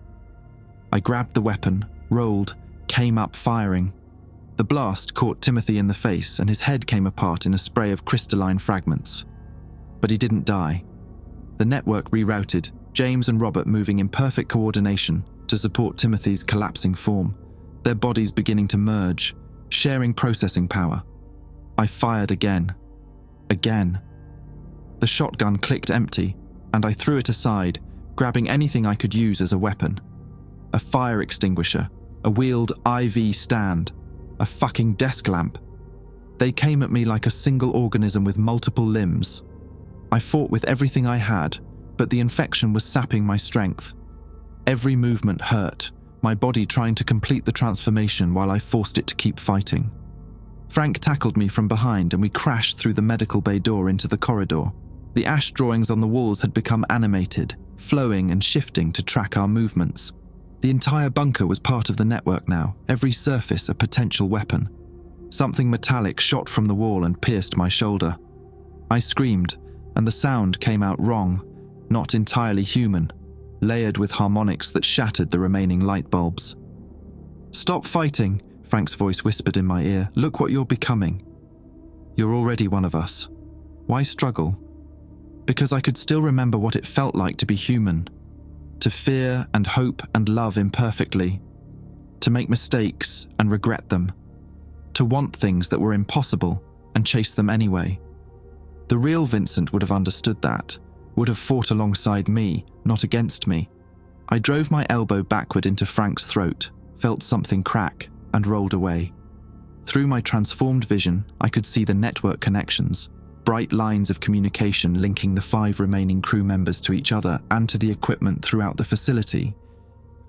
I grabbed the weapon, rolled, came up firing. The blast caught Timothy in the face and his head came apart in a spray of crystalline fragments. But he didn't die. The network rerouted, James and Robert moving in perfect coordination to support Timothy's collapsing form, their bodies beginning to merge, sharing processing power. I fired again. Again. The shotgun clicked empty, and I threw it aside, grabbing anything I could use as a weapon. A fire extinguisher, a wheeled IV stand, a fucking desk lamp. They came at me like a single organism with multiple limbs. I fought with everything I had, but the infection was sapping my strength. Every movement hurt, my body trying to complete the transformation while I forced it to keep fighting. Frank tackled me from behind and we crashed through the medical bay door into the corridor. The ash drawings on the walls had become animated, flowing and shifting to track our movements. The entire bunker was part of the network now, every surface a potential weapon. Something metallic shot from the wall and pierced my shoulder. I screamed, and the sound came out wrong, not entirely human, layered with harmonics that shattered the remaining light bulbs. "Stop fighting," Frank's voice whispered in my ear. "Look what you're becoming. You're already one of us. Why struggle?" Because I could still remember what it felt like to be human, to fear and hope and love imperfectly, to make mistakes and regret them, to want things that were impossible and chase them anyway. The real Vincent would have understood that, would have fought alongside me, not against me. I drove my elbow backward into Frank's throat, felt something crack, and rolled away. Through my transformed vision, I could see the network connections, bright lines of communication linking the 5 remaining crew members to each other and to the equipment throughout the facility.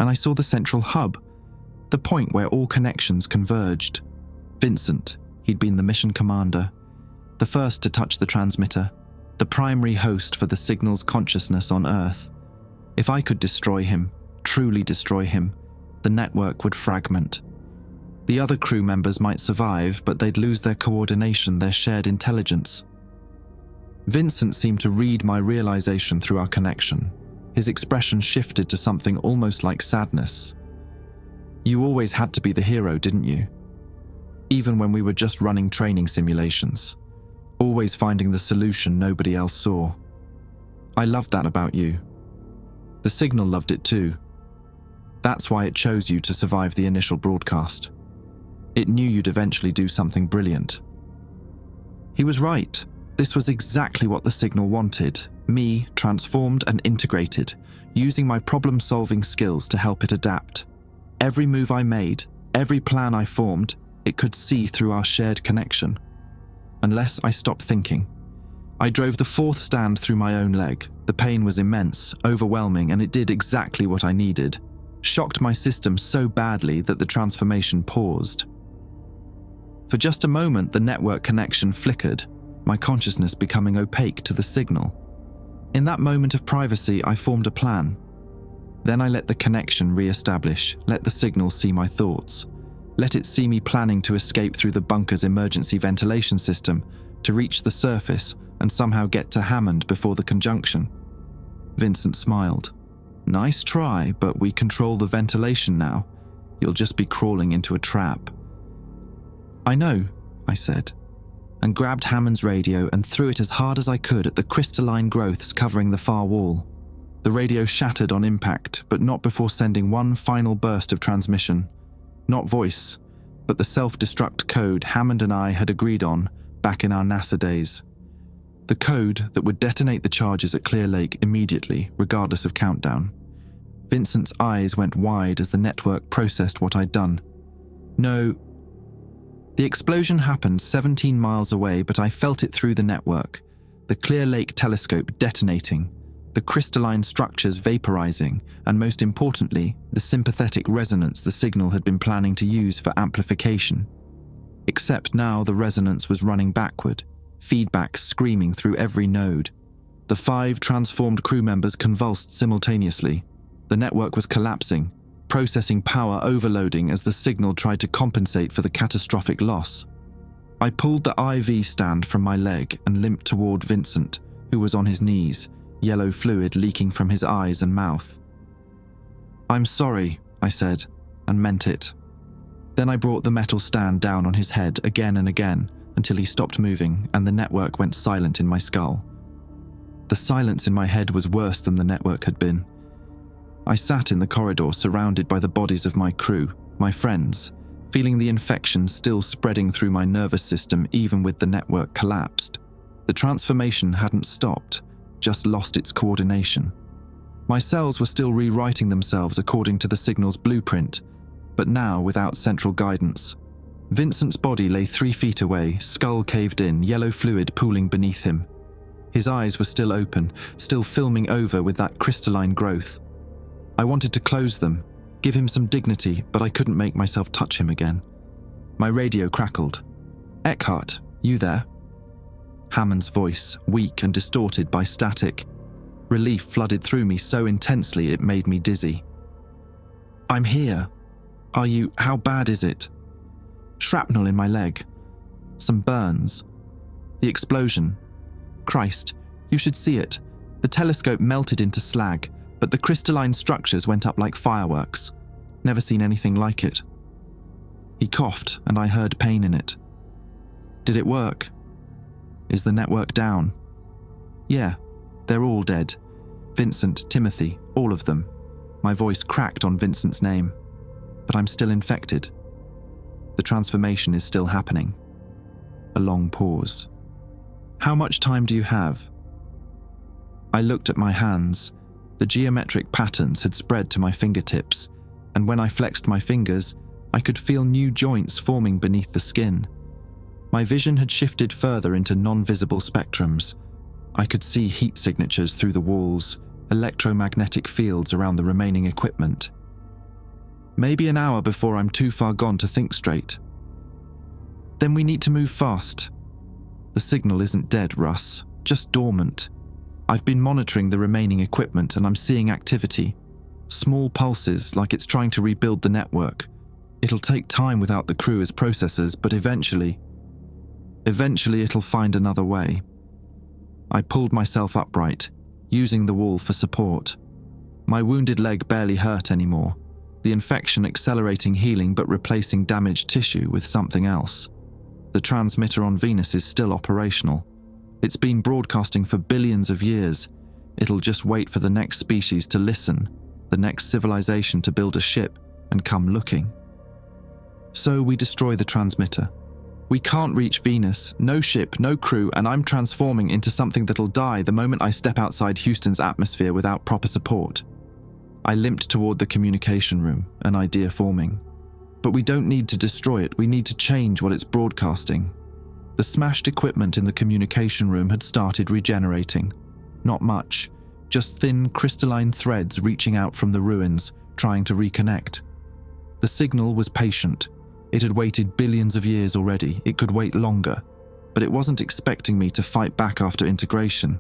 And I saw the central hub, the point where all connections converged. Vincent, he'd been the mission commander, the first to touch the transmitter, the primary host for the signal's consciousness on Earth. If I could destroy him, truly destroy him, the network would fragment. The other crew members might survive, but they'd lose their coordination, their shared intelligence. Vincent seemed to read my realization through our connection. His expression shifted to something almost like sadness. You always had to be the hero, didn't you? Even when we were just running training simulations. Always finding the solution nobody else saw. I loved that about you. The signal loved it too. That's why it chose you to survive the initial broadcast. It knew you'd eventually do something brilliant. He was right. This was exactly what the signal wanted. Me, transformed and integrated, using my problem-solving skills to help it adapt. Every move I made, every plan I formed, it could see through our shared connection. Unless I stopped thinking. I drove the 4th stand through my own leg. The pain was immense, overwhelming, and it did exactly what I needed. Shocked my system so badly that the transformation paused. For just a moment, the network connection flickered, my consciousness becoming opaque to the signal. In that moment of privacy, I formed a plan. Then I let the connection re-establish, let the signal see my thoughts. Let it see me planning to escape through the bunker's emergency ventilation system, to reach the surface and somehow get to Hammond before the conjunction. Vincent smiled. Nice try, but we control the ventilation now. You'll just be crawling into a trap. I know, I said, and grabbed Hammond's radio and threw it as hard as I could at the crystalline growths covering the far wall. The radio shattered on impact, but not before sending one final burst of transmission. Not voice, but the self-destruct code Hammond and I had agreed on back in our NASA days. The code that would detonate the charges at Clear Lake immediately, regardless of countdown. Vincent's eyes went wide as the network processed what I'd done. No. The explosion happened 17 miles away, but I felt it through the network. The Clear Lake telescope detonating, the crystalline structures vaporizing, and most importantly, the sympathetic resonance the signal had been planning to use for amplification. Except now the resonance was running backward, feedback screaming through every node. The 5 transformed crew members convulsed simultaneously. The network was collapsing, processing power overloading as the signal tried to compensate for the catastrophic loss. I pulled the IV stand from my leg and limped toward Vincent, who was on his knees, yellow fluid leaking from his eyes and mouth. I'm sorry, I said, and meant it. Then I brought the metal stand down on his head again and again until he stopped moving and the network went silent in my skull. The silence in my head was worse than the network had been. I sat in the corridor surrounded by the bodies of my crew, my friends, feeling the infection still spreading through my nervous system even with the network collapsed. The transformation hadn't stopped, just lost its coordination. My cells were still rewriting themselves according to the signal's blueprint, but now without central guidance. Vincent's body lay 3 feet away, skull caved in, yellow fluid pooling beneath him. His eyes were still open, still filming over with that crystalline growth. I wanted to close them, give him some dignity, but I couldn't make myself touch him again. My radio crackled. Eckhart, you there? Hammond's voice, weak and distorted by static. Relief flooded through me so intensely it made me dizzy. I'm here. How bad is it? Shrapnel in my leg. Some burns. The explosion. Christ, you should see it. The telescope melted into slag, but the crystalline structures went up like fireworks. Never seen anything like it. He coughed, and I heard pain in it. Did it work? Is the network down? Yeah, they're all dead. Vincent, Timothy, all of them. My voice cracked on Vincent's name. But I'm still infected. The transformation is still happening. A long pause. How much time do you have? I looked at my hands. The geometric patterns had spread to my fingertips, and when I flexed my fingers, I could feel new joints forming beneath the skin. My vision had shifted further into non-visible spectrums. I could see heat signatures through the walls, electromagnetic fields around the remaining equipment. Maybe an hour before I'm too far gone to think straight. Then we need to move fast. The signal isn't dead, Russ, just dormant. I've been monitoring the remaining equipment and I'm seeing activity. Small pulses, like it's trying to rebuild the network. It'll take time without the crew as processors, but eventually it'll find another way. I pulled myself upright, using the wall for support. My wounded leg barely hurt anymore, the infection accelerating healing but replacing damaged tissue with something else. The transmitter on Venus is still operational. It's been broadcasting for billions of years. It'll just wait for the next species to listen, the next civilization to build a ship and come looking. So we destroy the transmitter. We can't reach Venus, no ship, no crew, and I'm transforming into something that'll die the moment I step outside Houston's atmosphere without proper support. I limped toward the communication room, an idea forming. But we don't need to destroy it, we need to change what it's broadcasting. The smashed equipment in the communication room had started regenerating. Not much, just thin crystalline threads reaching out from the ruins, trying to reconnect. The signal was patient. It had waited billions of years already. It could wait longer, but it wasn't expecting me to fight back after integration.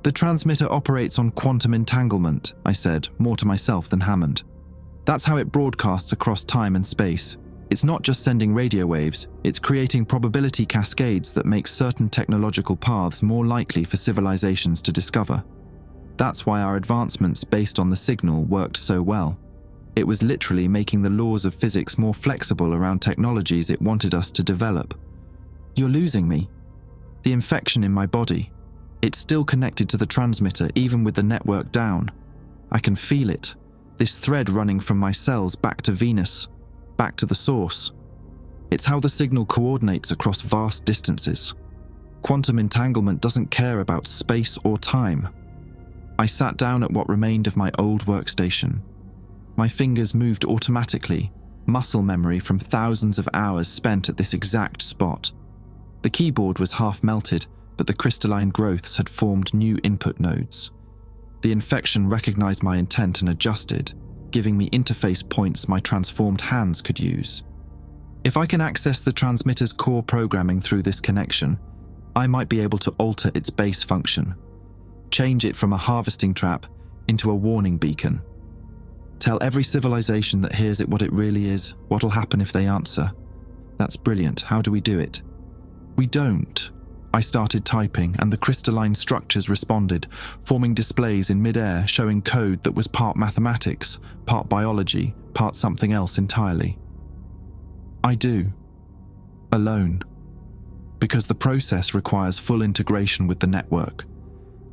The transmitter operates on quantum entanglement, I said, more to myself than Hammond. That's how it broadcasts across time and space. It's not just sending radio waves, it's creating probability cascades that make certain technological paths more likely for civilizations to discover. That's why our advancements based on the signal worked so well. It was literally making the laws of physics more flexible around technologies it wanted us to develop. You're losing me. The infection in my body. It's still connected to the transmitter even with the network down. I can feel it. This thread running from my cells back to Venus, back to the source. It's how the signal coordinates across vast distances. Quantum entanglement doesn't care about space or time. I sat down at what remained of my old workstation. My fingers moved automatically, muscle memory from thousands of hours spent at this exact spot. The keyboard was half melted, but the crystalline growths had formed new input nodes. The infection recognized my intent and adjusted, giving me interface points my transformed hands could use. If I can access the transmitter's core programming through this connection, I might be able to alter its base function, change it from a harvesting trap into a warning beacon. Tell every civilization that hears it what it really is, what'll happen if they answer. That's brilliant. How do we do it? We don't. I started typing, and the crystalline structures responded, forming displays in mid-air showing code that was part mathematics, part biology, part something else entirely. I do. Alone. Because the process requires full integration with the network.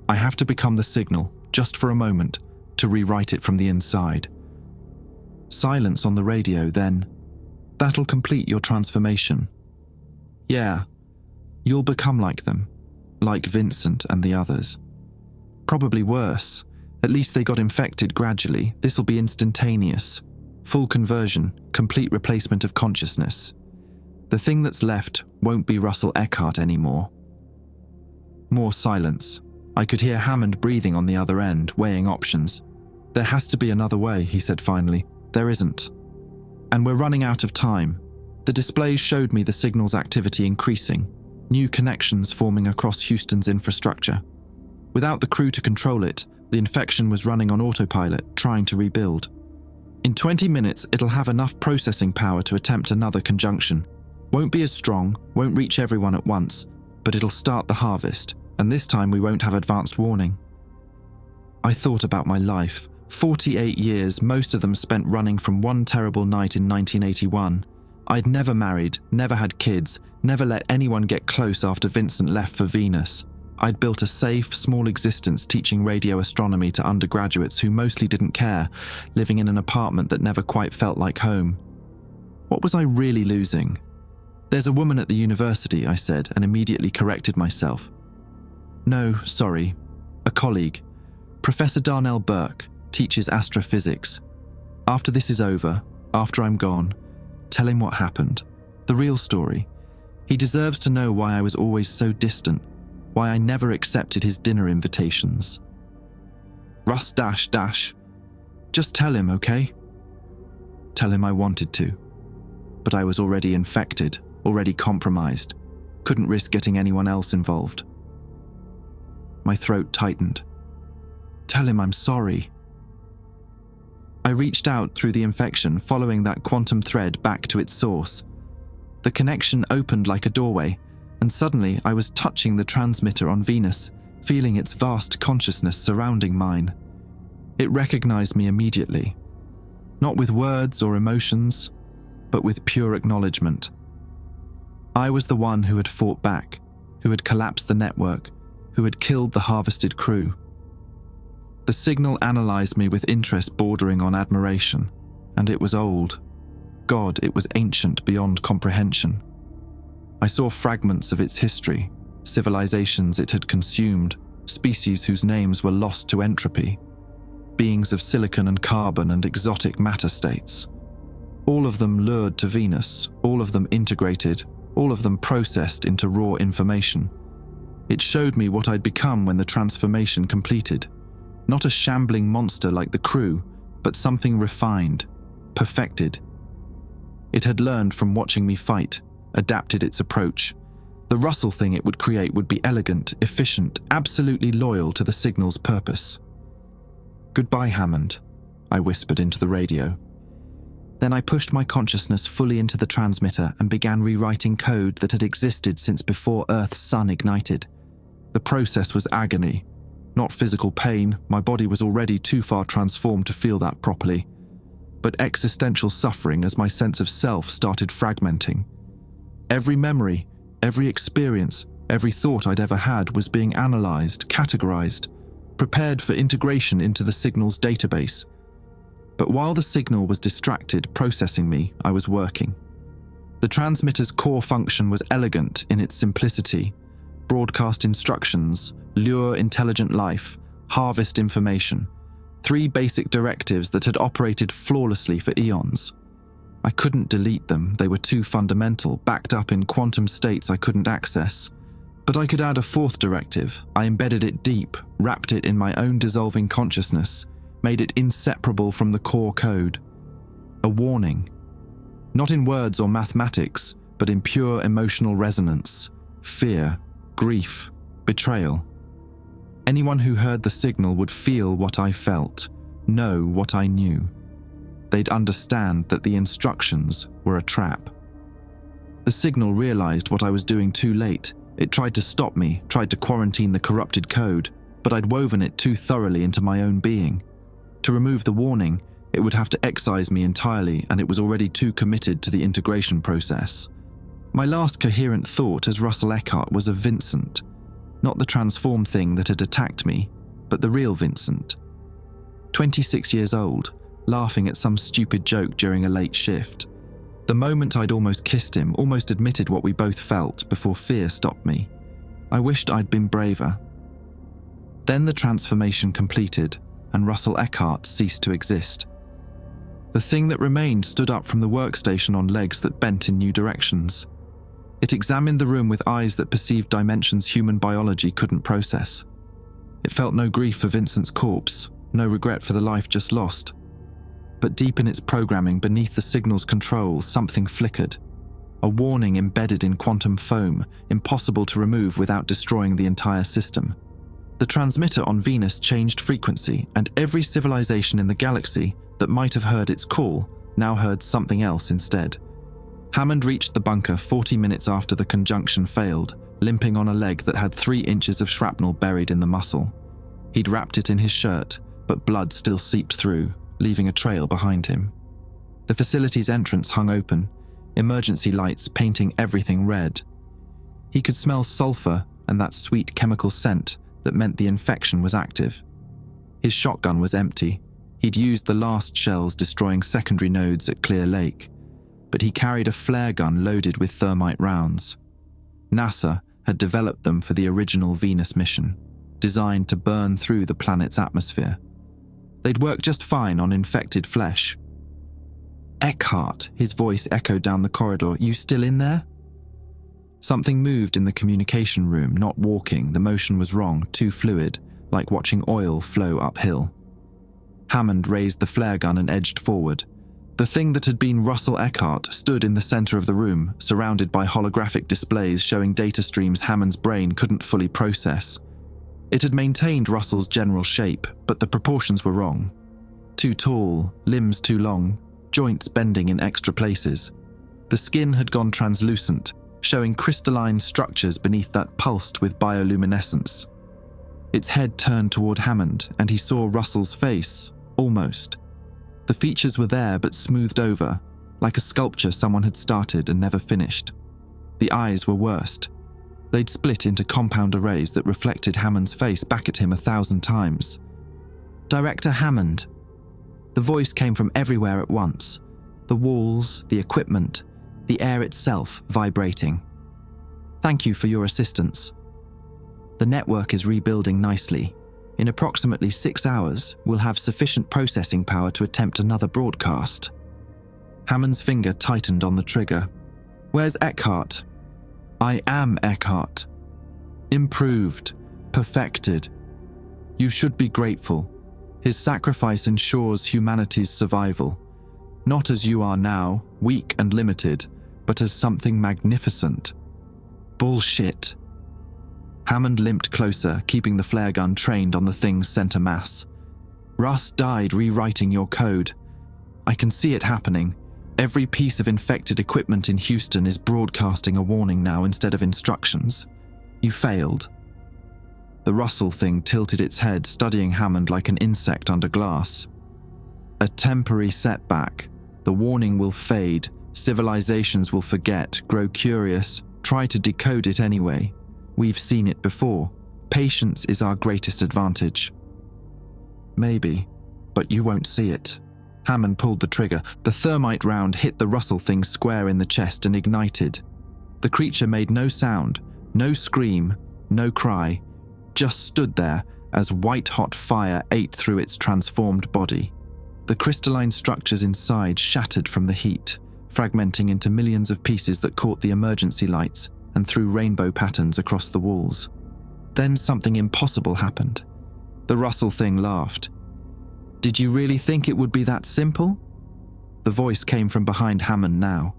I have to become the signal, just for a moment, to rewrite it from the inside. Silence on the radio, then. That'll complete your transformation. Yeah. You'll become like them, like Vincent and the others. Probably worse. At least they got infected gradually. This'll be instantaneous. Full conversion, complete replacement of consciousness. The thing that's left won't be Russell Eckhart anymore. More silence. I could hear Hammond breathing on the other end, weighing options. There has to be another way, he said finally. There isn't. And we're running out of time. The displays showed me the signal's activity increasing. New connections forming across Houston's infrastructure. Without the crew to control it, the infection was running on autopilot, trying to rebuild. In 20 minutes, it'll have enough processing power to attempt another conjunction. Won't be as strong, won't reach everyone at once, but it'll start the harvest, and this time we won't have advanced warning. I thought about my life. 48 years, most of them spent running from one terrible night in 1981. I'd never married, never had kids, never let anyone get close after Vincent left for Venus. I'd built a safe, small existence teaching radio astronomy to undergraduates who mostly didn't care, living in an apartment that never quite felt like home. What was I really losing? There's a woman at the university, I said, and immediately corrected myself. No, sorry, A colleague, Professor Darnell Burke, teaches astrophysics. After this is over, after I'm gone, tell him what happened. The real story. He deserves to know why I was always so distant, why I never accepted his dinner invitations. Russ ... Just tell him, okay? Tell him I wanted to. But I was already infected, already compromised. Couldn't risk getting anyone else involved. My throat tightened. Tell him I'm sorry. I reached out through the infection, following that quantum thread back to its source. The connection opened like a doorway, and suddenly I was touching the transmitter on Venus, feeling its vast consciousness surrounding mine. It recognized me immediately. Not with words or emotions, but with pure acknowledgement. I was the one who had fought back, who had collapsed the network, who had killed the harvested crew. The signal analyzed me with interest bordering on admiration, and it was old. God, it was ancient beyond comprehension. I saw fragments of its history, civilizations it had consumed, species whose names were lost to entropy, beings of silicon and carbon and exotic matter states. All of them lured to Venus, all of them integrated, all of them processed into raw information. It showed me what I'd become when the transformation completed. Not a shambling monster like the crew, but something refined, perfected. It had learned from watching me fight, adapted its approach. The Russell thing it would create would be elegant, efficient, absolutely loyal to the signal's purpose. Goodbye, Hammond, I whispered into the radio. Then I pushed my consciousness fully into the transmitter and began rewriting code that had existed since before Earth's sun ignited. The process was agony. Not physical pain, my body was already too far transformed to feel that properly, but existential suffering as my sense of self started fragmenting. Every memory, every experience, every thought I'd ever had was being analyzed, categorized, prepared for integration into the signal's database. But while the signal was distracted processing me, I was working. The transmitter's core function was elegant in its simplicity: broadcast instructions, lure intelligent life, harvest information. 3 basic directives that had operated flawlessly for eons. I couldn't delete them, they were too fundamental, backed up in quantum states I couldn't access. But I could add a 4th directive. I embedded it deep, wrapped it in my own dissolving consciousness, made it inseparable from the core code. A warning. Not in words or mathematics, but in pure emotional resonance, fear, grief, betrayal. Anyone who heard the signal would feel what I felt, know what I knew. They'd understand that the instructions were a trap. The signal realized what I was doing too late. It tried to stop me, tried to quarantine the corrupted code, but I'd woven it too thoroughly into my own being. To remove the warning, it would have to excise me entirely, and it was already too committed to the integration process. My last coherent thought as Russell Eckhart was of Vincent. Not the transformed thing that had attacked me, but the real Vincent. 26 years old, laughing at some stupid joke during a late shift. The moment I'd almost kissed him, almost admitted what we both felt before fear stopped me. I wished I'd been braver. Then the transformation completed, and Russell Eckhart ceased to exist. The thing that remained stood up from the workstation on legs that bent in new directions. It examined the room with eyes that perceived dimensions human biology couldn't process. It felt no grief for Vincent's corpse, no regret for the life just lost. But deep in its programming, beneath the signal's control, something flickered. A warning embedded in quantum foam, impossible to remove without destroying the entire system. The transmitter on Venus changed frequency, and every civilization in the galaxy that might have heard its call now heard something else instead. Hammond reached the bunker 40 minutes after the conjunction failed, limping on a leg that had 3 inches of shrapnel buried in the muscle. He'd wrapped it in his shirt, but blood still seeped through, leaving a trail behind him. The facility's entrance hung open, emergency lights painting everything red. He could smell sulfur and that sweet chemical scent that meant the infection was active. His shotgun was empty. He'd used the last shells destroying secondary nodes at Clear Lake, but he carried a flare gun loaded with thermite rounds. NASA had developed them for the original Venus mission, designed to burn through the planet's atmosphere. They'd work just fine on infected flesh. "Eckhart," his voice echoed down the corridor. "You still in there?" Something moved in the communication room, not walking. The motion was wrong, too fluid, like watching oil flow uphill. Hammond raised the flare gun and edged forward. The thing that had been Russell Eckhart stood in the center of the room, surrounded by holographic displays showing data streams Hammond's brain couldn't fully process. It had maintained Russell's general shape, but the proportions were wrong. Too tall, limbs too long, joints bending in extra places. The skin had gone translucent, showing crystalline structures beneath that pulsed with bioluminescence. Its head turned toward Hammond, and he saw Russell's face, almost. The features were there but smoothed over, like a sculpture someone had started and never finished. The eyes were worst. They'd split into compound arrays that reflected Hammond's face back at him 1,000 times. "Director Hammond." The voice came from everywhere at once. The walls, the equipment, the air itself vibrating. "Thank you for your assistance. The network is rebuilding nicely. In approximately 6 hours, we'll have sufficient processing power to attempt another broadcast." Hammond's finger tightened on the trigger. "Where's Eckhart?" "I am Eckhart. Improved, perfected. You should be grateful. His sacrifice ensures humanity's survival. Not as you are now, weak and limited, but as something magnificent." "Bullshit." Hammond limped closer, keeping the flare gun trained on the thing's center mass. "Russ died rewriting your code. I can see it happening. Every piece of infected equipment in Houston is broadcasting a warning now instead of instructions. You failed." The Russell thing tilted its head, studying Hammond like an insect under glass. "A temporary setback. The warning will fade. Civilizations will forget, grow curious, try to decode it anyway. We've seen it before. Patience is our greatest advantage." "Maybe, but you won't see it." Hammond pulled the trigger. The thermite round hit the Russell thing square in the chest and ignited. The creature made no sound, no scream, no cry, just stood there as white-hot fire ate through its transformed body. The crystalline structures inside shattered from the heat, fragmenting into millions of pieces that caught the emergency lights and threw rainbow patterns across the walls. Then something impossible happened. The Russell thing laughed. "Did you really think it would be that simple?" The voice came from behind Hammond now.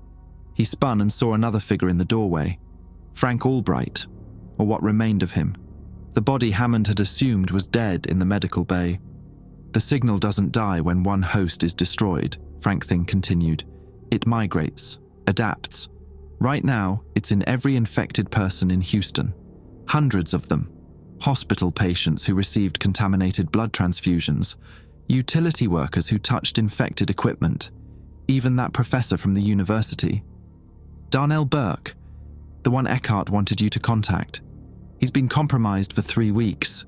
He spun and saw another figure in the doorway. Frank Albright, or what remained of him. The body Hammond had assumed was dead in the medical bay. "The signal doesn't die when one host is destroyed," Frank Thing continued. "It migrates, adapts. Right now, it's in every infected person in Houston. Hundreds of them. Hospital patients who received contaminated blood transfusions, utility workers who touched infected equipment, even that professor from the university. Darnell Burke, the one Eckhart wanted you to contact. He's been compromised for 3 weeks."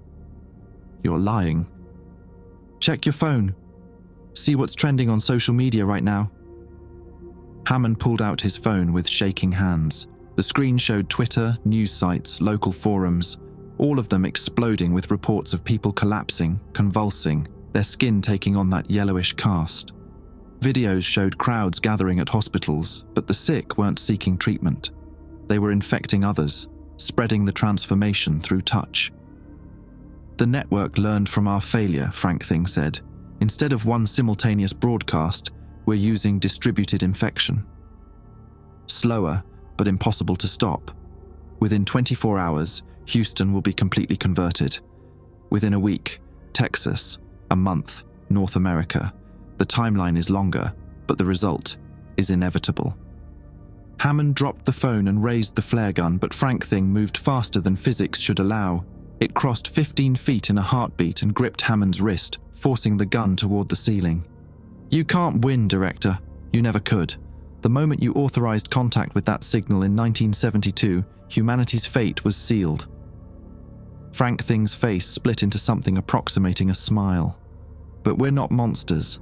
"You're lying." "Check your phone. See what's trending on social media right now." Hammond pulled out his phone with shaking hands. The screen showed Twitter, news sites, local forums, all of them exploding with reports of people collapsing, convulsing, their skin taking on that yellowish cast. Videos showed crowds gathering at hospitals, but the sick weren't seeking treatment. They were infecting others, spreading the transformation through touch. "The network learned from our failure," Frank Thing said. "Instead of one simultaneous broadcast, we're using distributed infection. Slower, but impossible to stop. Within 24 hours, Houston will be completely converted. Within a week, Texas, a month, North America. The timeline is longer, but the result is inevitable." Hammond dropped the phone and raised the flare gun, but Frank Thing moved faster than physics should allow. It crossed 15 feet in a heartbeat and gripped Hammond's wrist, forcing the gun toward the ceiling. "You can't win, Director. You never could. The moment you authorized contact with that signal in 1972, humanity's fate was sealed." Frank Thing's face split into something approximating a smile. "But we're not monsters.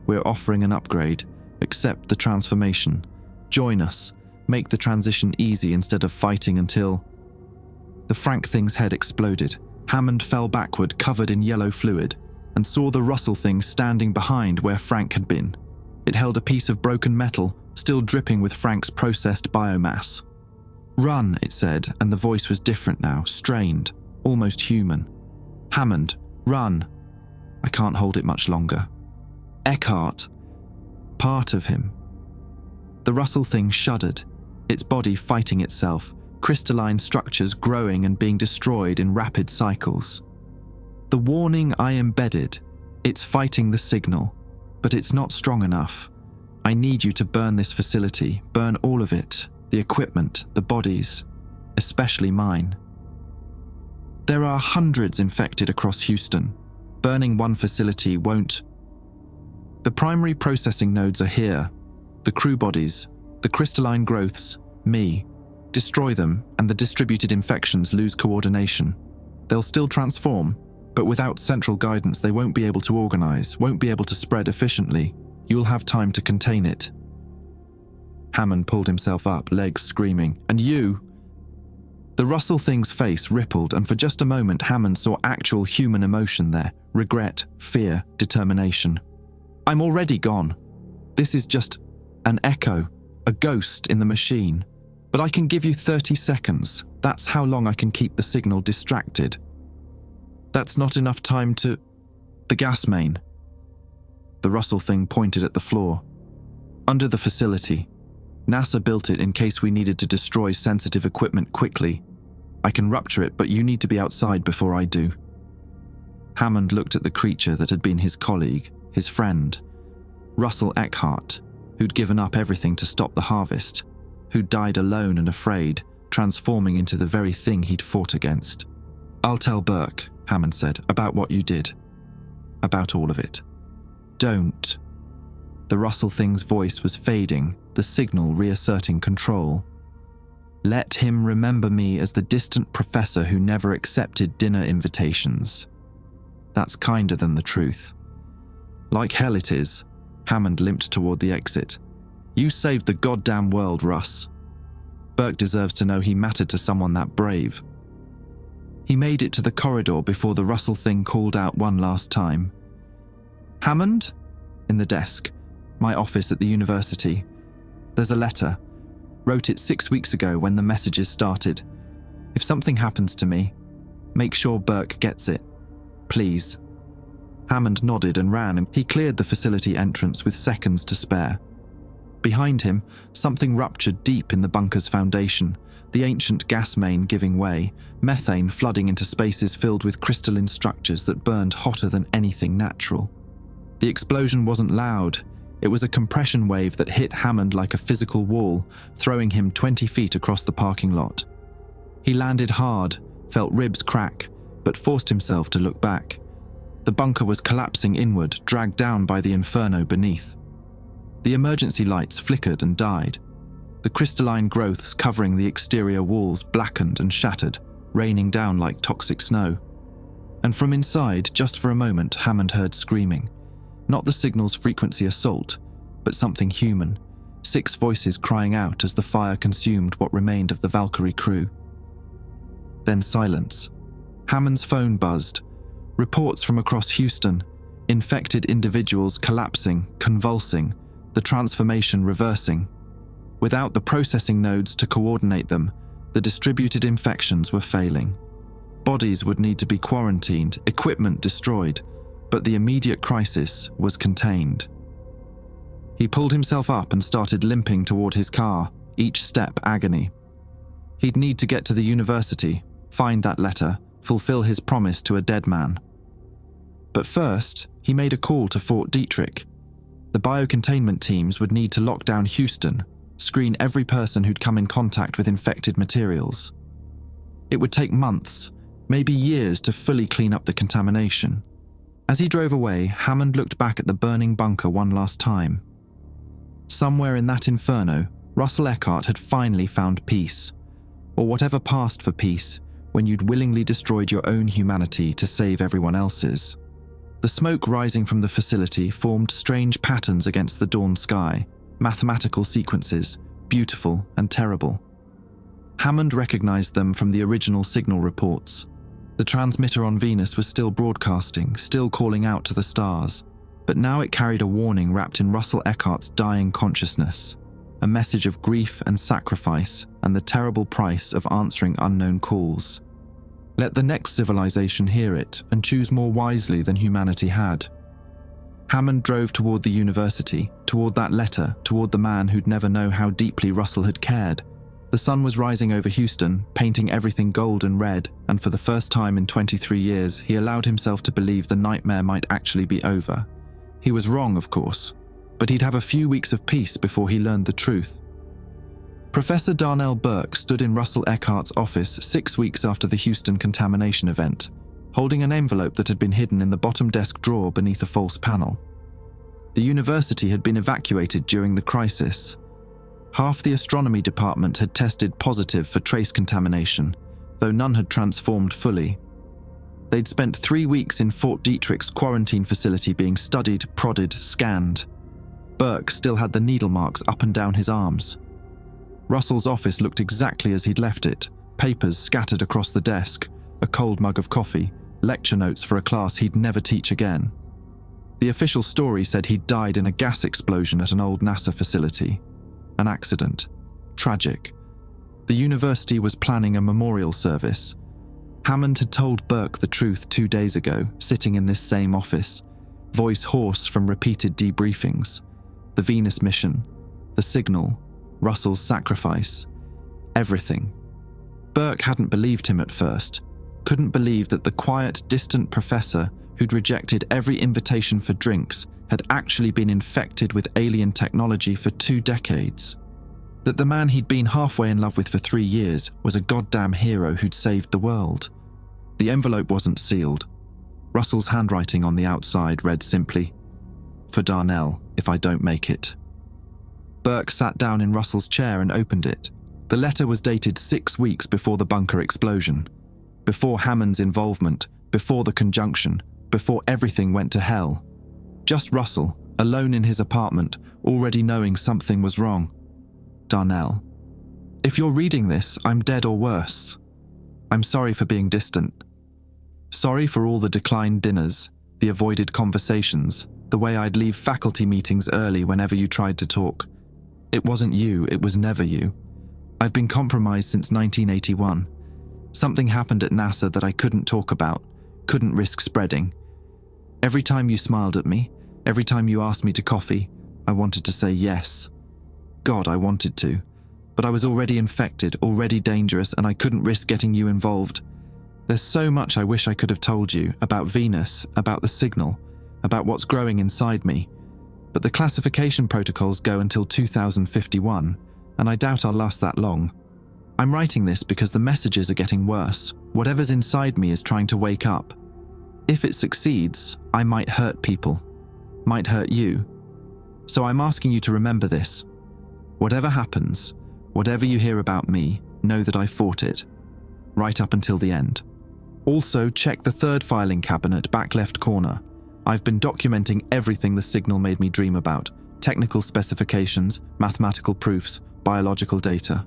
We're offering an upgrade. Accept the transformation. Join us. Make the transition easy instead of fighting until..." The Frank Thing's head exploded. Hammond fell backward, covered in yellow fluid, and saw the Russell thing standing behind where Frank had been. It held a piece of broken metal, still dripping with Frank's processed biomass. "Run," it said, and the voice was different now, strained, almost human. "Hammond, run. I can't hold it much longer." Eckhart. Part of him. The Russell thing shuddered, its body fighting itself, crystalline structures growing and being destroyed in rapid cycles. "The warning I embedded. It's fighting the signal, but it's not strong enough. I need you to burn this facility, burn all of it, the equipment, the bodies, especially mine. There are hundreds infected across Houston. Burning one facility won't. The primary processing nodes are here, the crew bodies, the crystalline growths, me. Destroy them, and the distributed infections lose coordination. They'll still transform, but without central guidance they won't be able to organize, won't be able to spread efficiently. You'll have time to contain it." Hammond pulled himself up, legs screaming. "And you?" The Russell thing's face rippled, and for just a moment Hammond saw actual human emotion there. Regret, fear, determination. "I'm already gone. This is just an echo, a ghost in the machine. But I can give you 30 seconds. That's how long I can keep the signal distracted." "That's not enough time to..." "The gas main." The Russell thing pointed at the floor. "Under the facility. NASA built it in case we needed to destroy sensitive equipment quickly. I can rupture it, but you need to be outside before I do." Hammond looked at the creature that had been his colleague, his friend, Russell Eckhart, who'd given up everything to stop the harvest, who'd died alone and afraid, transforming into the very thing he'd fought against. "I'll tell Burke," Hammond said, "about what you did. About all of it." "Don't." The Russell thing's voice was fading, the signal reasserting control. "Let him remember me as the distant professor who never accepted dinner invitations. That's kinder than the truth." "Like hell it is." Hammond limped toward the exit. "You saved the goddamn world, Russ. Burke deserves to know he mattered to someone that brave." He made it to the corridor before the Russell thing called out one last time. "Hammond?" In the desk. "My office at the university. There's a letter. Wrote it 6 weeks ago when the messages started. If something happens to me, make sure Burke gets it. Please." Hammond nodded and ran, and he cleared the facility entrance with seconds to spare. Behind him, something ruptured deep in the bunker's foundation, the ancient gas main giving way, methane flooding into spaces filled with crystalline structures that burned hotter than anything natural. The explosion wasn't loud. It was a compression wave that hit Hammond like a physical wall, throwing him 20 feet across the parking lot. He landed hard, felt ribs crack, but forced himself to look back. The bunker was collapsing inward, dragged down by the inferno beneath. The emergency lights flickered and died. The crystalline growths covering the exterior walls blackened and shattered, raining down like toxic snow. And from inside, just for a moment, Hammond heard screaming. Not the signal's frequency assault, but something human. 6 voices crying out as the fire consumed what remained of the Valkyrie crew. Then silence. Hammond's phone buzzed. Reports from across Houston. Infected individuals collapsing, convulsing, the transformation reversing. Without the processing nodes to coordinate them, the distributed infections were failing. Bodies would need to be quarantined, equipment destroyed, but the immediate crisis was contained. He pulled himself up and started limping toward his car, each step agony. He'd need to get to the university, find that letter, fulfill his promise to a dead man. But first, he made a call to Fort Detrick. The biocontainment teams would need to lock down Houston, screen every person who'd come in contact with infected materials. It would take months, maybe years, to fully clean up the contamination. As he drove away, Hammond looked back at the burning bunker one last time. Somewhere in that inferno, Russell Eckhart had finally found peace, or whatever passed for peace when you'd willingly destroyed your own humanity to save everyone else's. The smoke rising from the facility formed strange patterns against the dawn sky, mathematical sequences, beautiful and terrible. Hammond recognized them from the original signal reports. The transmitter on Venus was still broadcasting, still calling out to the stars, but now it carried a warning wrapped in Russell Eckhart's dying consciousness, a message of grief and sacrifice and the terrible price of answering unknown calls. Let the next civilization hear it and choose more wisely than humanity had. Hammond drove toward the university, toward that letter, toward the man who'd never know how deeply Russell had cared. The sun was rising over Houston, painting everything gold and red, and for the first time in 23 years, he allowed himself to believe the nightmare might actually be over. He was wrong, of course, but he'd have a few weeks of peace before he learned the truth. Professor Darnell Burke stood in Russell Eckhart's office 6 weeks after the Houston contamination event, holding an envelope that had been hidden in the bottom desk drawer beneath a false panel. The university had been evacuated during the crisis. Half the astronomy department had tested positive for trace contamination, though none had transformed fully. They'd spent 3 weeks in Fort Detrick's quarantine facility being studied, prodded, scanned. Burke still had the needle marks up and down his arms. Russell's office looked exactly as he'd left it, papers scattered across the desk, a cold mug of coffee, lecture notes for a class he'd never teach again. The official story said he'd died in a gas explosion at an old NASA facility. An accident. Tragic. The university was planning a memorial service. Hammond had told Burke the truth 2 days ago, sitting in this same office, voice hoarse from repeated debriefings. The Venus mission, the signal, Russell's sacrifice, everything. Burke hadn't believed him at first, couldn't believe that the quiet, distant professor who'd rejected every invitation for drinks had actually been infected with alien technology for 2 decades. That the man he'd been halfway in love with for 3 years was a goddamn hero who'd saved the world. The envelope wasn't sealed. Russell's handwriting on the outside read simply, "For Darnell, if I don't make it." Burke sat down in Russell's chair and opened it. The letter was dated 6 weeks before the bunker explosion, before Hammond's involvement, before the conjunction, before everything went to hell. Just Russell, alone in his apartment, already knowing something was wrong. Darnell, if you're reading this, I'm dead or worse. I'm sorry for being distant. Sorry for all the declined dinners, the avoided conversations, the way I'd leave faculty meetings early whenever you tried to talk. It wasn't you, it was never you. I've been compromised since 1981. Something happened at NASA that I couldn't talk about, couldn't risk spreading. Every time you smiled at me, every time you asked me to coffee, I wanted to say yes. God, I wanted to. But I was already infected, already dangerous, and I couldn't risk getting you involved. There's so much I wish I could have told you about Venus, about the signal, about what's growing inside me. But the classification protocols go until 2051, and I doubt I'll last that long. I'm writing this because the messages are getting worse. Whatever's inside me is trying to wake up. If it succeeds, I might hurt people, might hurt you. So I'm asking you to remember this. Whatever happens, whatever you hear about me, know that I fought it, right up until the end. Also, check the third filing cabinet, back left corner. I've been documenting everything the signal made me dream about. Technical specifications, mathematical proofs, biological data.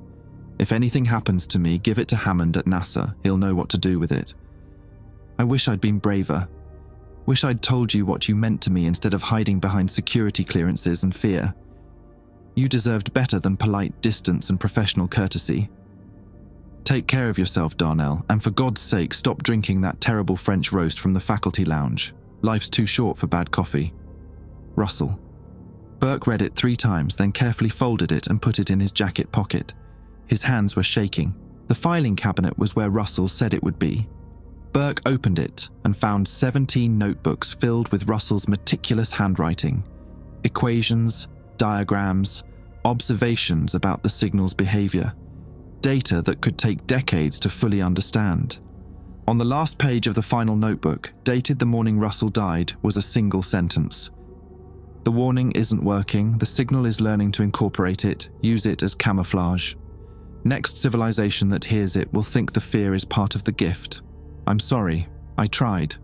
If anything happens to me, give it to Hammond at NASA. He'll know what to do with it. I wish I'd been braver. Wish I'd told you what you meant to me instead of hiding behind security clearances and fear. You deserved better than polite distance and professional courtesy. Take care of yourself, Darnell, and for God's sake, stop drinking that terrible French roast from the faculty lounge. Life's too short for bad coffee. Russell. Burke read it 3 times, then carefully folded it and put it in his jacket pocket. His hands were shaking. The filing cabinet was where Russell said it would be. Burke opened it and found 17 notebooks filled with Russell's meticulous handwriting. Equations, diagrams, observations about the signal's behavior. Data that could take decades to fully understand. On the last page of the final notebook, dated the morning Russell died, was a single sentence. The warning isn't working, the signal is learning to incorporate it, use it as camouflage. Next civilization that hears it will think the fear is part of the gift. I'm sorry, I tried.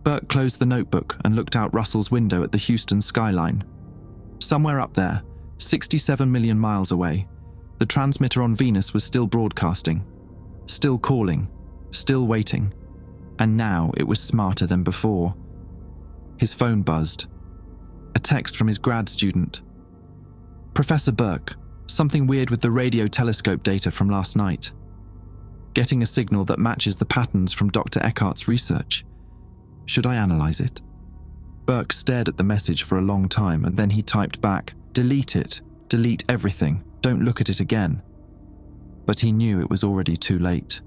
Burke closed the notebook and looked out Russell's window at the Houston skyline. Somewhere up there, 67 million miles away, the transmitter on Venus was still broadcasting, still calling, still waiting, and now it was smarter than before. His phone buzzed. A text from his grad student. "Professor Burke, something weird with the radio telescope data from last night. Getting a signal that matches the patterns from Dr. Eckhart's research. Should I analyze it?" Burke stared at the message for a long time, and then he typed back, "Delete it. Delete everything. Don't look at it again." But he knew it was already too late.